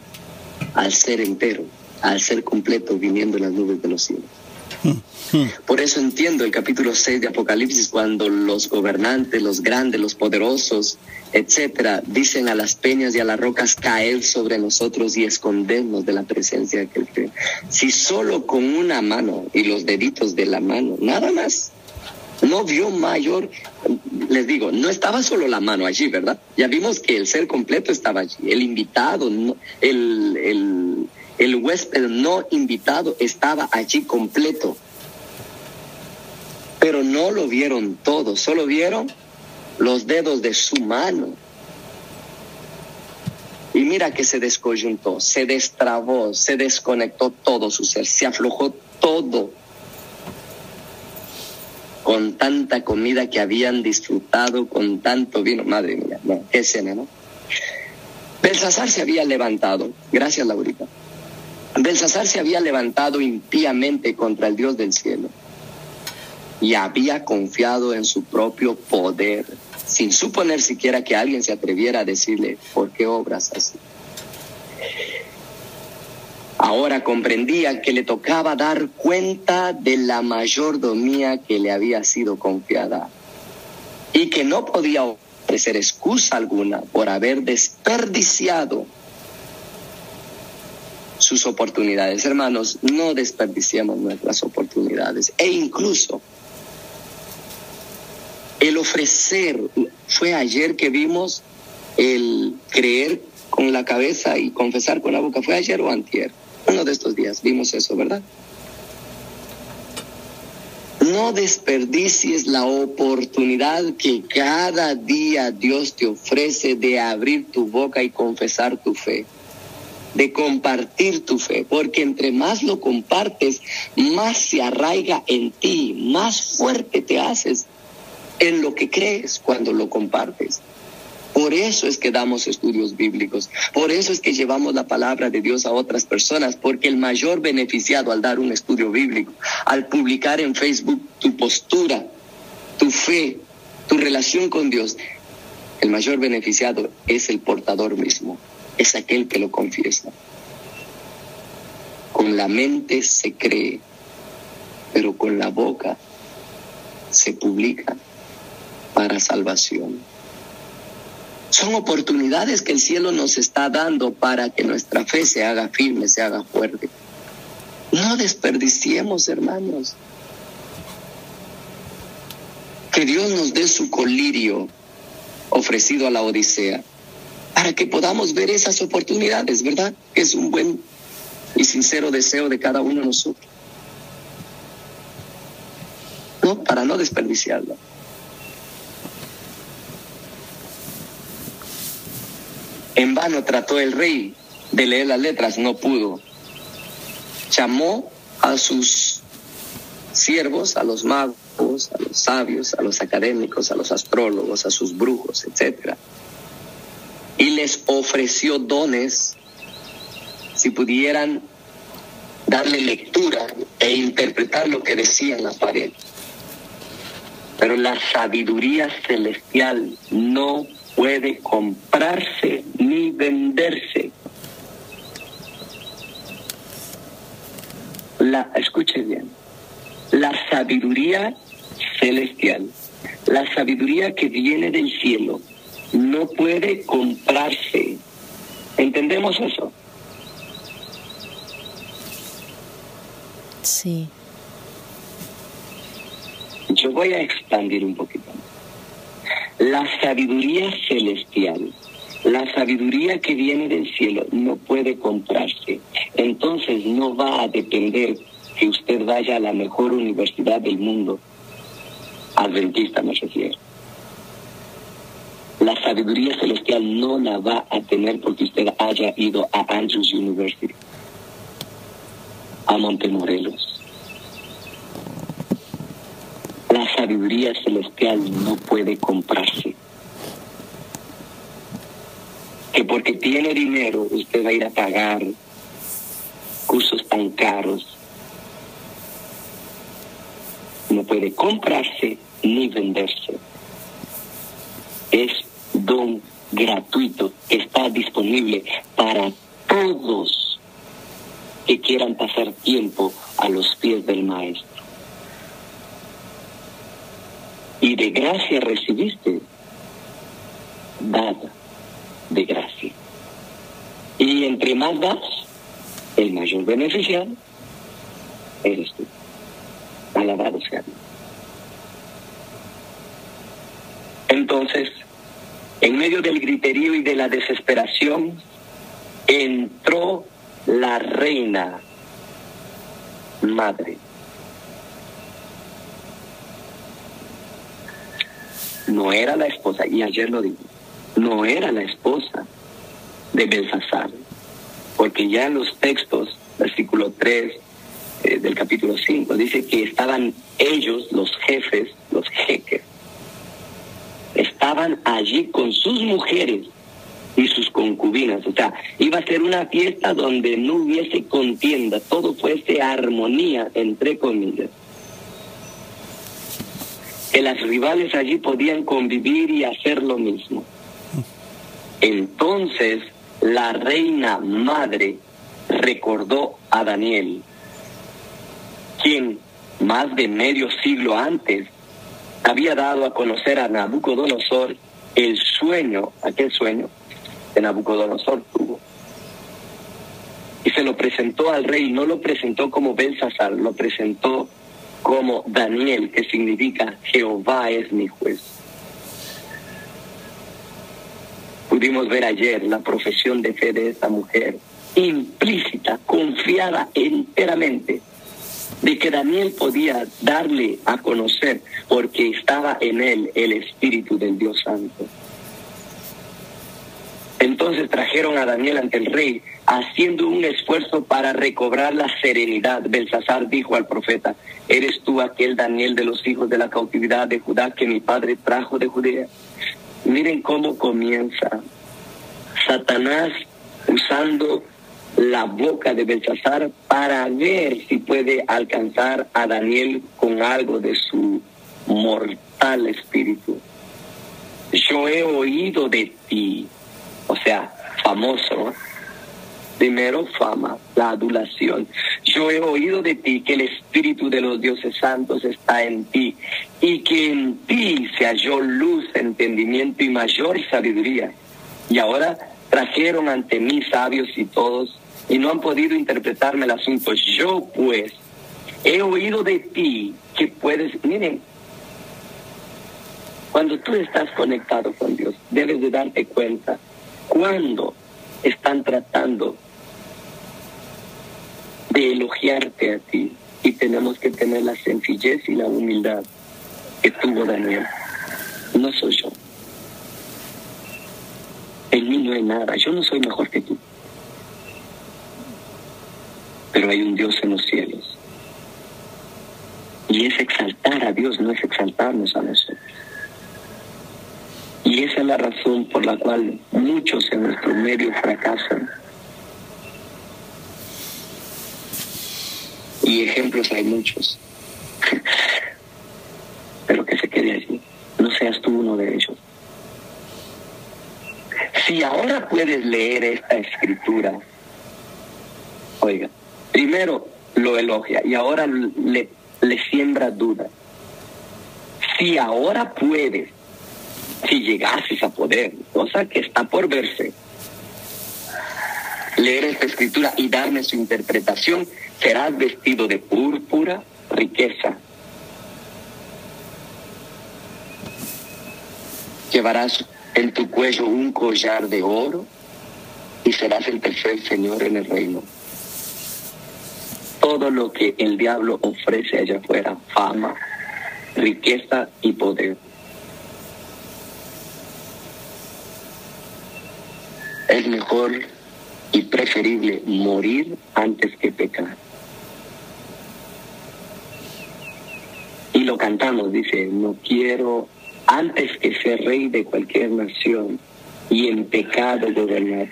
al ser entero al ser completo viniendo en las nubes de los cielos. Por eso entiendo el capítulo 6 de Apocalipsis, cuando los gobernantes, los grandes, los poderosos, etcétera, dicen a las peñas y a las rocas: caed sobre nosotros y escondernos de la presencia de aquel que... Si solo con una mano y los deditos de la mano, nada más, no vio mayor... Les digo, no estaba solo la mano allí, ¿verdad? Ya vimos que el ser completo estaba allí, el invitado, no, el huésped no invitado estaba allí completo. Pero no lo vieron todo, solo vieron los dedos de su mano. Y mira que se descoyuntó, se destrabó, se desconectó todo su ser, se aflojó todo. Con tanta comida que habían disfrutado, con tanto vino, madre mía, no, qué escena, ¿no? Belsasar se había levantado, gracias Laurita. Belsasar se había levantado impíamente contra el Dios del cielo y había confiado en su propio poder, sin suponer siquiera que alguien se atreviera a decirle: ¿por qué obras así? Ahora comprendía que le tocaba dar cuenta de la mayordomía que le había sido confiada y que no podía ofrecer excusa alguna por haber desperdiciado sus oportunidades. Hermanos, no desperdiciemos nuestras oportunidades. E incluso el ofrecer, fue ayer que vimos el creer con la cabeza y confesar con la boca. ¿Fue ayer o antier? Uno de estos días vimos eso, ¿verdad? No desperdicies la oportunidad que cada día Dios te ofrece de abrir tu boca y confesar tu fe, de compartir tu fe, porque entre más lo compartes, más se arraiga en ti, más fuerte te haces en lo que crees cuando lo compartes. Por eso es que damos estudios bíblicos, por eso es que llevamos la palabra de Dios a otras personas, porque el mayor beneficiado al dar un estudio bíblico, al publicar en Facebook tu postura, tu fe, tu relación con Dios, el mayor beneficiado es el portador mismo, es aquel que lo confiesa. Con la mente se cree, pero con la boca se publica para salvación. Son oportunidades que el cielo nos está dando para que nuestra fe se haga firme, se haga fuerte. No desperdiciemos, hermanos. Que Dios nos dé su colirio ofrecido a la Odisea para que podamos ver esas oportunidades, ¿verdad? Es un buen y sincero deseo de cada uno de nosotros. No, para no desperdiciarlo. En vano trató el rey de leer las letras, no pudo. Llamó a sus siervos, a los magos, a los sabios, a los académicos, a los astrólogos, a sus brujos, etc. Y les ofreció dones si pudieran darle lectura e interpretar lo que decía en la pared. Pero la sabiduría celestial no puede comprarse ni venderse. Escuche bien, la sabiduría celestial, la sabiduría que viene del cielo, no puede comprarse. ¿Entendemos eso? Sí. Yo voy a expandir un poquito. La sabiduría celestial, la sabiduría que viene del cielo, no puede comprarse. Entonces no va a depender que usted vaya a la mejor universidad del mundo. Adventista me refiero. La sabiduría celestial no la va a tener porque usted haya ido a Andrews University, a Montemorelos. La sabiduría celestial no puede comprarse. Que porque tiene dinero usted va a ir a pagar cursos tan caros. No puede comprarse ni venderse. Es don gratuito que está disponible para todos que quieran pasar tiempo a los pies del Maestro. Y de gracia recibiste, dada de gracia. Y entre más das, el mayor beneficiado eres tú. Alabado sea Dios. Entonces, en medio del griterío y de la desesperación, entró la reina madre. No era la esposa, y ayer lo digo, no era la esposa de Belsasar, porque ya en los textos, versículo 3 del capítulo 5, dice que estaban ellos, los jefes, los jeques, estaban allí con sus mujeres y sus concubinas. O sea, iba a ser una fiesta donde no hubiese contienda, todo fuese armonía, entre comillas. Que las rivales allí podían convivir y hacer lo mismo. Entonces, la reina madre recordó a Daniel, quien más de medio siglo antes había dado a conocer a Nabucodonosor el sueño, aquel sueño que Nabucodonosor tuvo. Y se lo presentó al rey, no lo presentó como Belsasar, lo presentó como Daniel, que significa Jehová es mi juez. Pudimos ver ayer la profesión de fe de esta mujer, implícita, confiada enteramente, de que Daniel podía darle a conocer, porque estaba en él el Espíritu del Dios Santo. Entonces trajeron a Daniel ante el rey, haciendo un esfuerzo para recobrar la serenidad. Belsasar dijo al profeta: ¿eres tú aquel Daniel de los hijos de la cautividad de Judá que mi padre trajo de Judea? Miren cómo comienza Satanás usando la boca de Belsasar para ver si puede alcanzar a Daniel con algo de su mortal espíritu. Yo he oído de ti, o sea, famoso. Primero, fama, la adulación. Yo he oído de ti que el Espíritu de los dioses santos está en ti, y que en ti se halló luz, entendimiento y mayor sabiduría. Y ahora trajeron ante mí sabios y todos, y no han podido interpretarme el asunto. Yo, pues, he oído de ti que puedes... Miren, cuando tú estás conectado con Dios, debes de darte cuenta cuando están tratando de elogiarte a ti, y tenemos que tener la sencillez y la humildad que tuvo Daniel. No soy yo. En mí no hay nada. Yo no soy mejor que tú. Pero hay un Dios en los cielos. Y es exaltar a Dios, no es exaltarnos a nosotros. Y esa es la razón por la cual muchos en nuestro medio fracasan. Y ejemplos hay muchos. Pero que se quede allí. No seas tú uno de ellos. Si ahora puedes leer esta escritura, oiga, primero lo elogia y ahora le siembra duda. Si ahora puedes, si llegases a poder, cosa que está por verse, leer esta escritura y darme su interpretación, serás vestido de púrpura, riqueza. Llevarás en tu cuello un collar de oro y serás el tercer señor en el reino. Todo lo que el diablo ofrece allá afuera, fama, riqueza y poder, es mejor y preferible morir antes que pecar. Y lo cantamos, dice: no quiero antes que ser rey de cualquier nación y en pecado gobernar.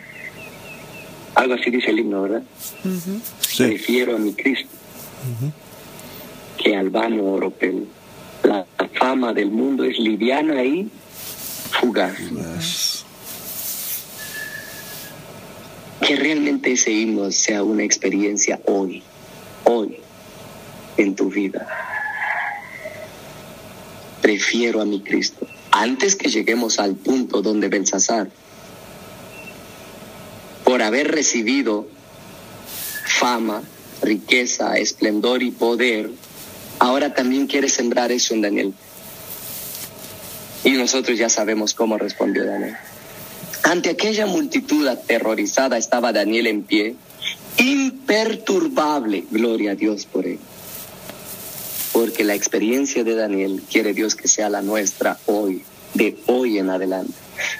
Algo así dice el himno, ¿verdad? Uh-huh. Sí. Prefiero a mi Cristo que al vano oropel. La fama del mundo es liviana y fugaz. que realmente ese himno sea una experiencia hoy en tu vida. Prefiero a mi Cristo. Antes que lleguemos al punto donde Belsasar, por haber recibido fama, riqueza, esplendor y poder, ahora también quiere sembrar eso en Daniel. Y nosotros ya sabemos cómo respondió Daniel. Ante aquella multitud aterrorizada estaba Daniel en pie, imperturbable. Gloria a Dios por él. Porque la experiencia de Daniel quiere Dios que sea la nuestra hoy, de hoy en adelante.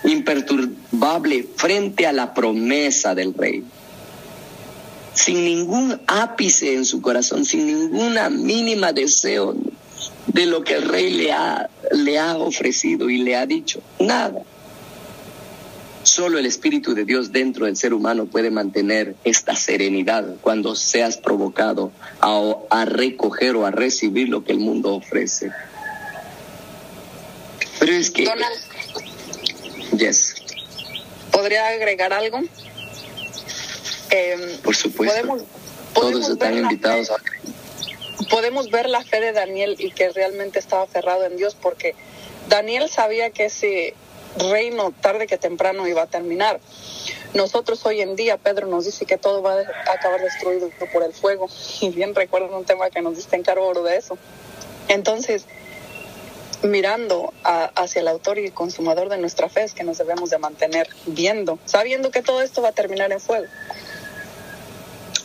Imperturbable frente a la promesa del rey. Sin ningún ápice en su corazón, sin ninguna mínima deseo de lo que el rey le ha ofrecido y le ha dicho. Nada. Solo el Espíritu de Dios dentro del ser humano puede mantener esta serenidad cuando seas provocado a recoger o a recibir lo que el mundo ofrece. Pero es que... Donald, yes. ¿podría agregar algo? Por supuesto. Todos están invitados a... Podemos ver la fe de Daniel y que realmente estaba aferrado en Dios, porque Daniel sabía que ese reino tarde que temprano iba a terminar. Nosotros hoy en día, Pedro nos dice que todo va a acabar destruido por el fuego, y bien recuerdo un tema que nos diste en cargo de eso. Entonces, mirando hacia el autor y el consumador de nuestra fe, es que nos debemos de mantener viendo, sabiendo que todo esto va a terminar en fuego.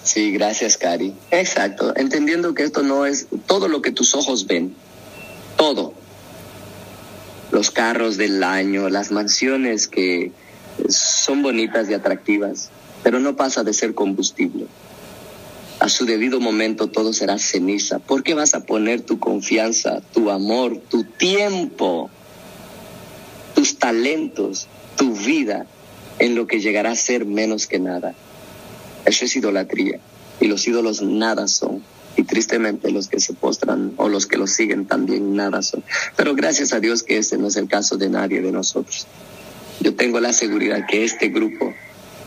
Sí, gracias, Cari. Exacto, entendiendo que esto no es todo lo que tus ojos ven, todo. Los carros del año, las mansiones que son bonitas y atractivas, pero no pasa de ser combustible. A su debido momento todo será ceniza. ¿Por qué vas a poner tu confianza, tu amor, tu tiempo, tus talentos, tu vida en lo que llegará a ser menos que nada? Eso es idolatría, y los ídolos nada son. Y tristemente los que se postran o los que los siguen también nada son. Pero gracias a Dios que este no es el caso de nadie de nosotros. Yo tengo la seguridad que este grupo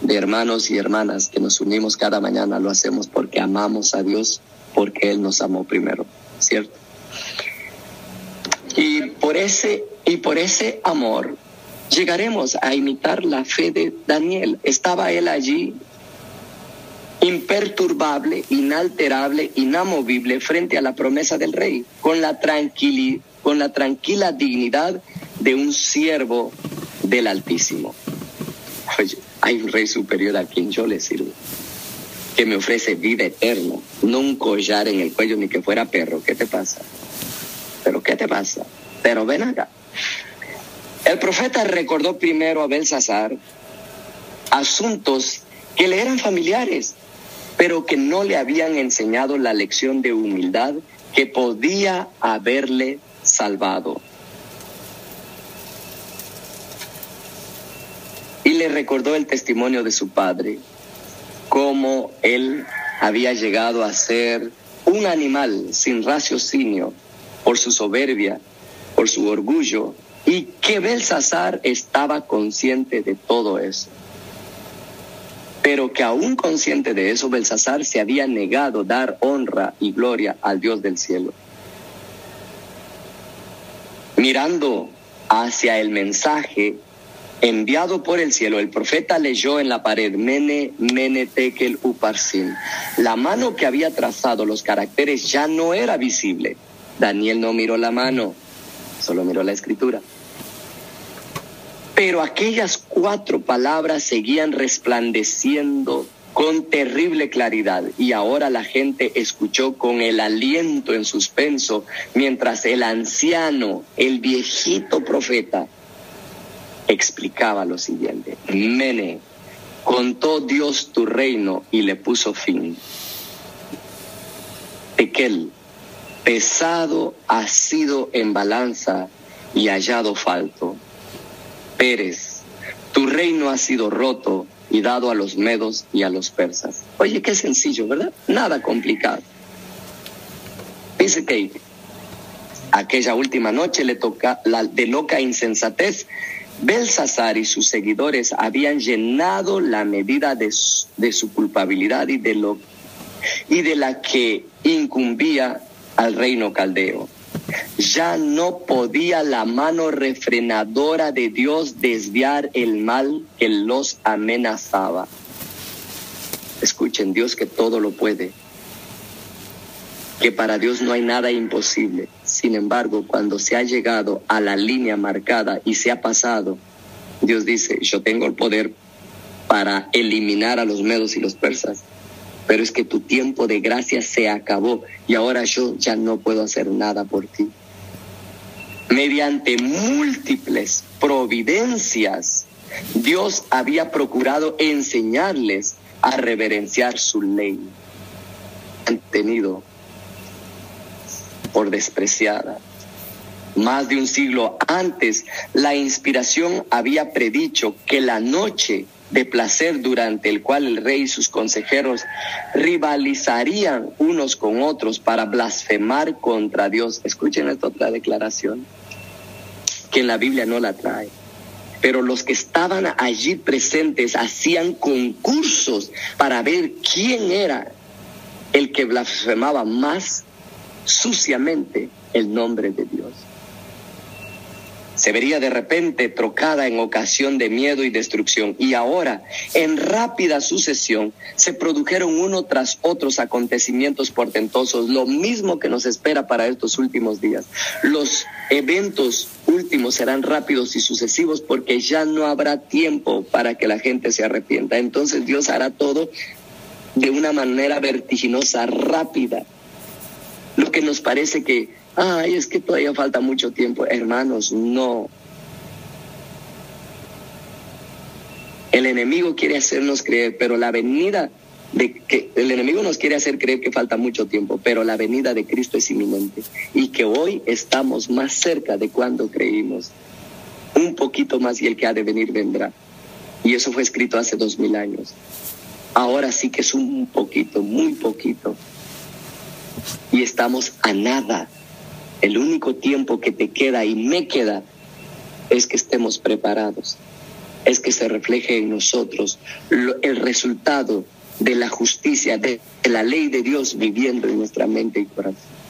de hermanos y hermanas que nos unimos cada mañana lo hacemos porque amamos a Dios, porque Él nos amó primero, ¿cierto? Y por ese amor llegaremos a imitar la fe de Daniel. Estaba él allí, imperturbable, inalterable, inamovible frente a la promesa del rey, con la tranquila dignidad de un siervo del Altísimo. Oye, hay un rey superior a quien yo le sirvo, que me ofrece vida eterna, no un collar en el cuello ni que fuera perro. ¿Qué te pasa? ¿Pero qué te pasa? Pero ven acá. El profeta recordó primero a Belsasar asuntos que le eran familiares, pero que no le habían enseñado la lección de humildad que podía haberle salvado. Y le recordó el testimonio de su padre, cómo él había llegado a ser un animal sin raciocinio por su soberbia, por su orgullo, y que Belsasar estaba consciente de todo eso. Pero que aún consciente de eso, Belsasar se había negado dar honra y gloria al Dios del cielo. Mirando hacia el mensaje enviado por el cielo, el profeta leyó en la pared: Mene, Mene, Tekel, Uparsin. La mano que había trazado los caracteres ya no era visible. Daniel no miró la mano, solo miró la escritura. Pero aquellas 4 palabras seguían resplandeciendo con terrible claridad, y ahora la gente escuchó con el aliento en suspenso, mientras el anciano, el viejito profeta, explicaba lo siguiente: Mene, contó Dios tu reino y le puso fin. Tekel, pesado ha sido en balanza y hallado falto. Pérez, tu reino ha sido roto y dado a los medos y a los persas. Oye, qué sencillo, ¿verdad? Nada complicado. Dice que aquella última noche le toca de loca insensatez, Belsasar y sus seguidores habían llenado la medida de su culpabilidad y de la que incumbía al reino caldeo. Ya no podía la mano refrenadora de Dios desviar el mal que los amenazaba. Escuchen, Dios que todo lo puede, que para Dios no hay nada imposible. Sin embargo, cuando se ha llegado a la línea marcada y se ha pasado, Dios dice, yo tengo el poder para eliminar a los medos y los persas, pero es que tu tiempo de gracia se acabó y ahora yo ya no puedo hacer nada por ti. Mediante múltiples providencias, Dios había procurado enseñarles a reverenciar su ley. Han tenido por despreciada. Más de un siglo antes, la inspiración había predicho que la noche de placer durante el cual el rey y sus consejeros rivalizarían unos con otros para blasfemar contra Dios. Escuchen esta otra declaración, que en la Biblia no la trae. Pero los que estaban allí presentes hacían concursos para ver quién era el que blasfemaba más suciamente el nombre de Dios. Se vería de repente trocada en ocasión de miedo y destrucción. Y ahora, en rápida sucesión, se produjeron uno tras otros acontecimientos portentosos, lo mismo que nos espera para estos últimos días. Los eventos últimos serán rápidos y sucesivos porque ya no habrá tiempo para que la gente se arrepienta. Entonces Dios hará todo de una manera vertiginosa, rápida. Lo que nos parece que, es que todavía falta mucho tiempo. Hermanos, no. El enemigo quiere hacernos creer, pero el enemigo nos quiere hacer creer que falta mucho tiempo, pero la venida de Cristo es inminente y que hoy estamos más cerca de cuando creímos. Un poquito más y el que ha de venir vendrá. Y eso fue escrito hace 2000 años. Ahora sí que es un poquito, muy poquito. Y estamos a nada. El único tiempo que te queda y me queda es que estemos preparados, es que se refleje en nosotros el resultado de la justicia, de la ley de Dios viviendo en nuestra mente y corazón.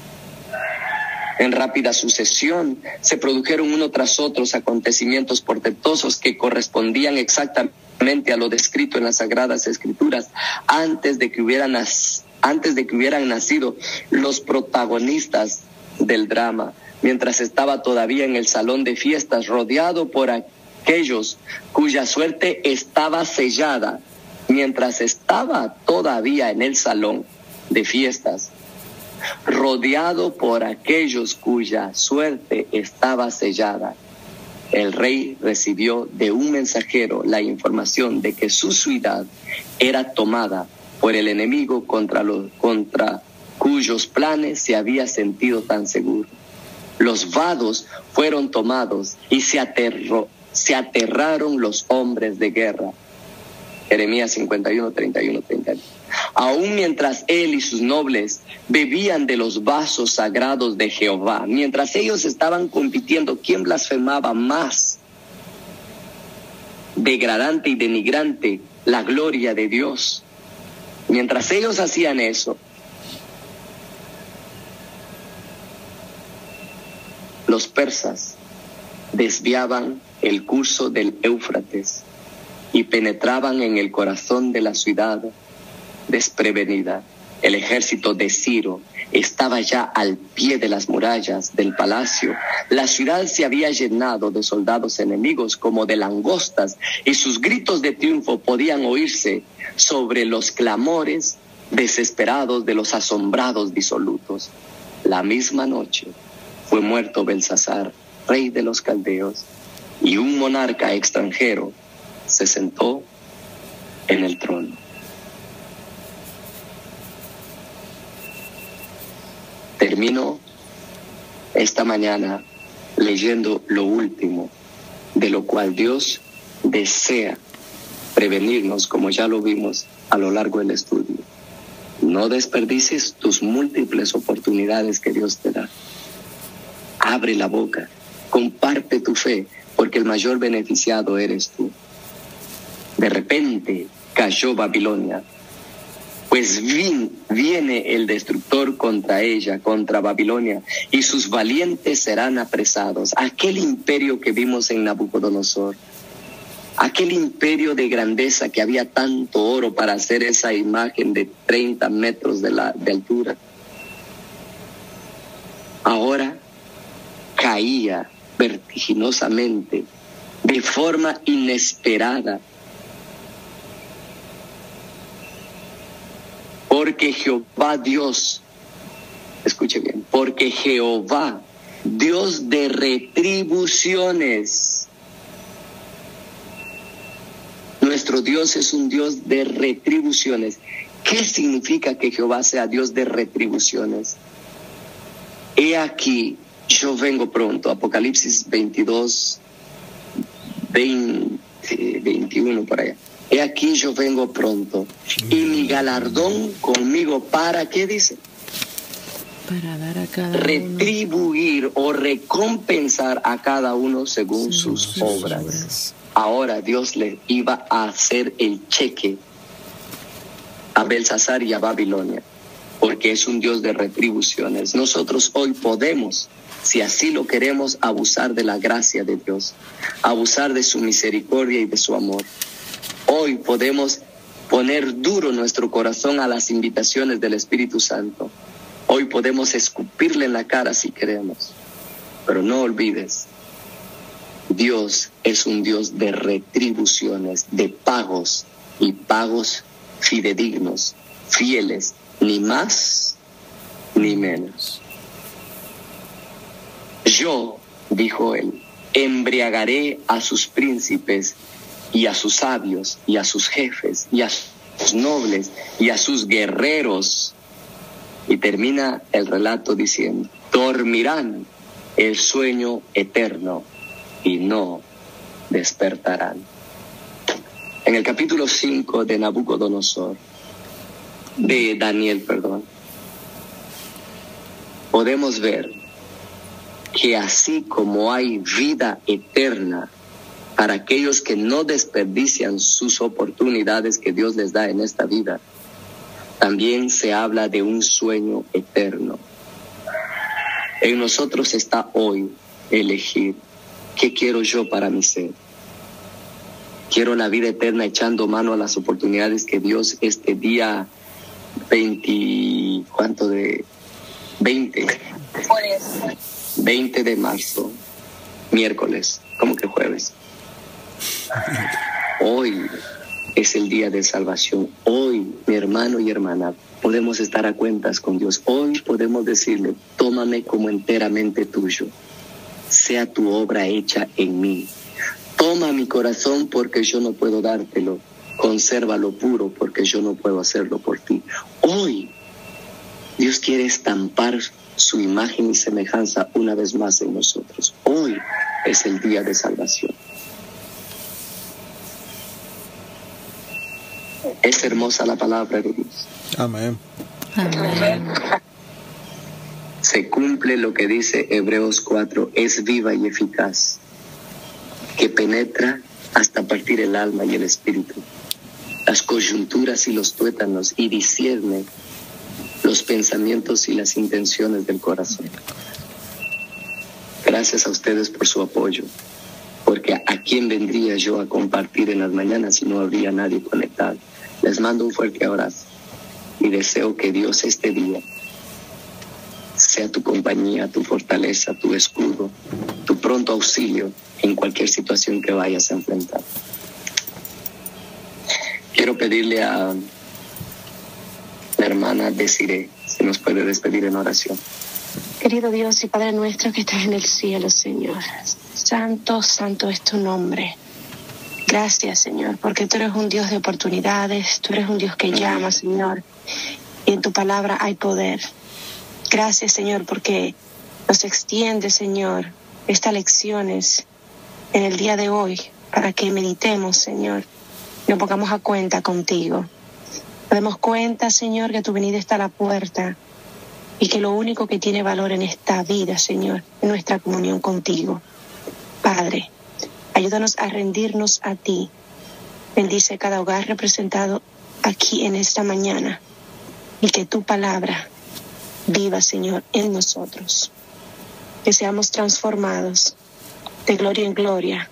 En rápida sucesión se produjeron uno tras otros acontecimientos portentosos que correspondían exactamente a lo descrito en las Sagradas Escrituras antes de que hubieran nacido los protagonistas del drama, mientras estaba todavía en el salón de fiestas, rodeado por aquellos cuya suerte estaba sellada, mientras estaba todavía en el salón de fiestas, rodeado por aquellos cuya suerte estaba sellada, el rey recibió de un mensajero la información de que su ciudad era tomada por el enemigo contra cuyos planes se había sentido tan seguro. Los vados fueron tomados y se aterraron los hombres de guerra. Jeremías 51, 31, 32. Aún mientras él y sus nobles bebían de los vasos sagrados de Jehová, mientras ellos estaban compitiendo quién blasfemaba más degradante y denigrante la gloria de Dios, mientras ellos hacían eso, los persas desviaban el curso del Éufrates y penetraban en el corazón de la ciudad desprevenida. El ejército de Ciro estaba ya al pie de las murallas del palacio. La ciudad se había llenado de soldados enemigos como de langostas, y sus gritos de triunfo podían oírse sobre los clamores desesperados de los asombrados disolutos. La misma noche fue muerto Belsasar, rey de los caldeos, y un monarca extranjero se sentó en el trono. Termino esta mañana leyendo lo último, de lo cual Dios desea prevenirnos, como ya lo vimos a lo largo del estudio. No desperdicies tus múltiples oportunidades que Dios te da. Abre la boca comparte tu fe, porque el mayor beneficiado eres tú. De repente cayó Babilonia, pues viene el destructor contra ella, contra Babilonia, y sus valientes serán apresados. Aquel imperio que vimos en Nabucodonosor, aquel imperio de grandeza que había tanto oro para hacer esa imagen de 30 metros de altura, ahora caía vertiginosamente, de forma inesperada, porque Jehová Dios, escuche bien, porque Jehová, Dios de retribuciones, nuestro Dios es un Dios de retribuciones. ¿Qué significa que Jehová sea Dios de retribuciones? He aquí, yo vengo pronto. Apocalipsis 22, 21 por allá. He aquí, yo vengo pronto. Y mi galardón conmigo para, ¿qué dice? Para dar a cada retribuir o recompensar a cada uno según sus obras. Ahora Dios le iba a hacer el cheque a Belsasar y a Babilonia, porque es un Dios de retribuciones. Nosotros hoy podemos, si así lo queremos, abusar de la gracia de Dios, abusar de su misericordia y de su amor. Hoy podemos poner duro nuestro corazón a las invitaciones del Espíritu Santo. Hoy podemos escupirle en la cara si queremos. Pero no olvides, Dios es un Dios de retribuciones, de pagos, y pagos fidedignos, fieles, ni más ni menos. Yo, dijo él, embriagaré a sus príncipes y a sus sabios y a sus jefes y a sus nobles y a sus guerreros. Y termina el relato diciendo, dormirán el sueño eterno y no despertarán. En el capítulo 5 de Daniel, podemos ver que así como hay vida eterna para aquellos que no desperdician sus oportunidades que Dios les da en esta vida, también se habla de un sueño eterno. En nosotros está hoy elegir qué quiero yo para mi ser. Quiero la vida eterna echando mano a las oportunidades que Dios este día 20 de marzo, miércoles, como que jueves. Hoy es el día de salvación. Hoy, mi hermano y hermana, podemos estar a cuentas con Dios. Hoy podemos decirle, tómame como enteramente tuyo. Sea tu obra hecha en mí. Toma mi corazón porque yo no puedo dártelo. Consérvalo puro porque yo no puedo hacerlo por ti. Hoy, Dios quiere estampar su imagen y semejanza una vez más en nosotros. Hoy es el día de salvación. Es hermosa la palabra de Dios. Amén. Amén. Se cumple lo que dice Hebreos 4, es viva y eficaz, que penetra hasta partir el alma y el espíritu, las coyunturas y los tuétanos, y discierne los pensamientos y las intenciones del corazón. Gracias a ustedes por su apoyo, porque ¿a quién vendría yo a compartir en las mañanas si no habría nadie conectado? Les mando un fuerte abrazo y deseo que Dios este día sea tu compañía, tu fortaleza, tu escudo, tu pronto auxilio en cualquier situación que vayas a enfrentar. Quiero pedirle a la hermana Desiree si nos puede despedir en oración. Querido Dios y Padre nuestro que estás en el cielo, Señor. Santo, santo es tu nombre. Gracias, Señor, porque tú eres un Dios de oportunidades, tú eres un Dios que llama, Señor, y en tu palabra hay poder. Gracias, Señor, porque nos extiende, Señor, estas lecciones en el día de hoy para que meditemos, Señor, y nos pongamos a cuenta contigo. Nos demos cuenta, Señor, que tu venida está a la puerta y que lo único que tiene valor en esta vida, Señor, es nuestra comunión contigo. Padre, ayúdanos a rendirnos a ti. Bendice cada hogar representado aquí en esta mañana y que tu palabra viva, Señor, en nosotros. Que seamos transformados de gloria en gloria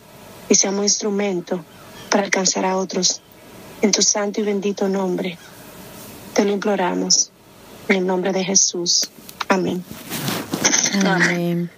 y seamos instrumento para alcanzar a otros. En tu santo y bendito nombre te lo imploramos. En el nombre de Jesús. Amén. Amén.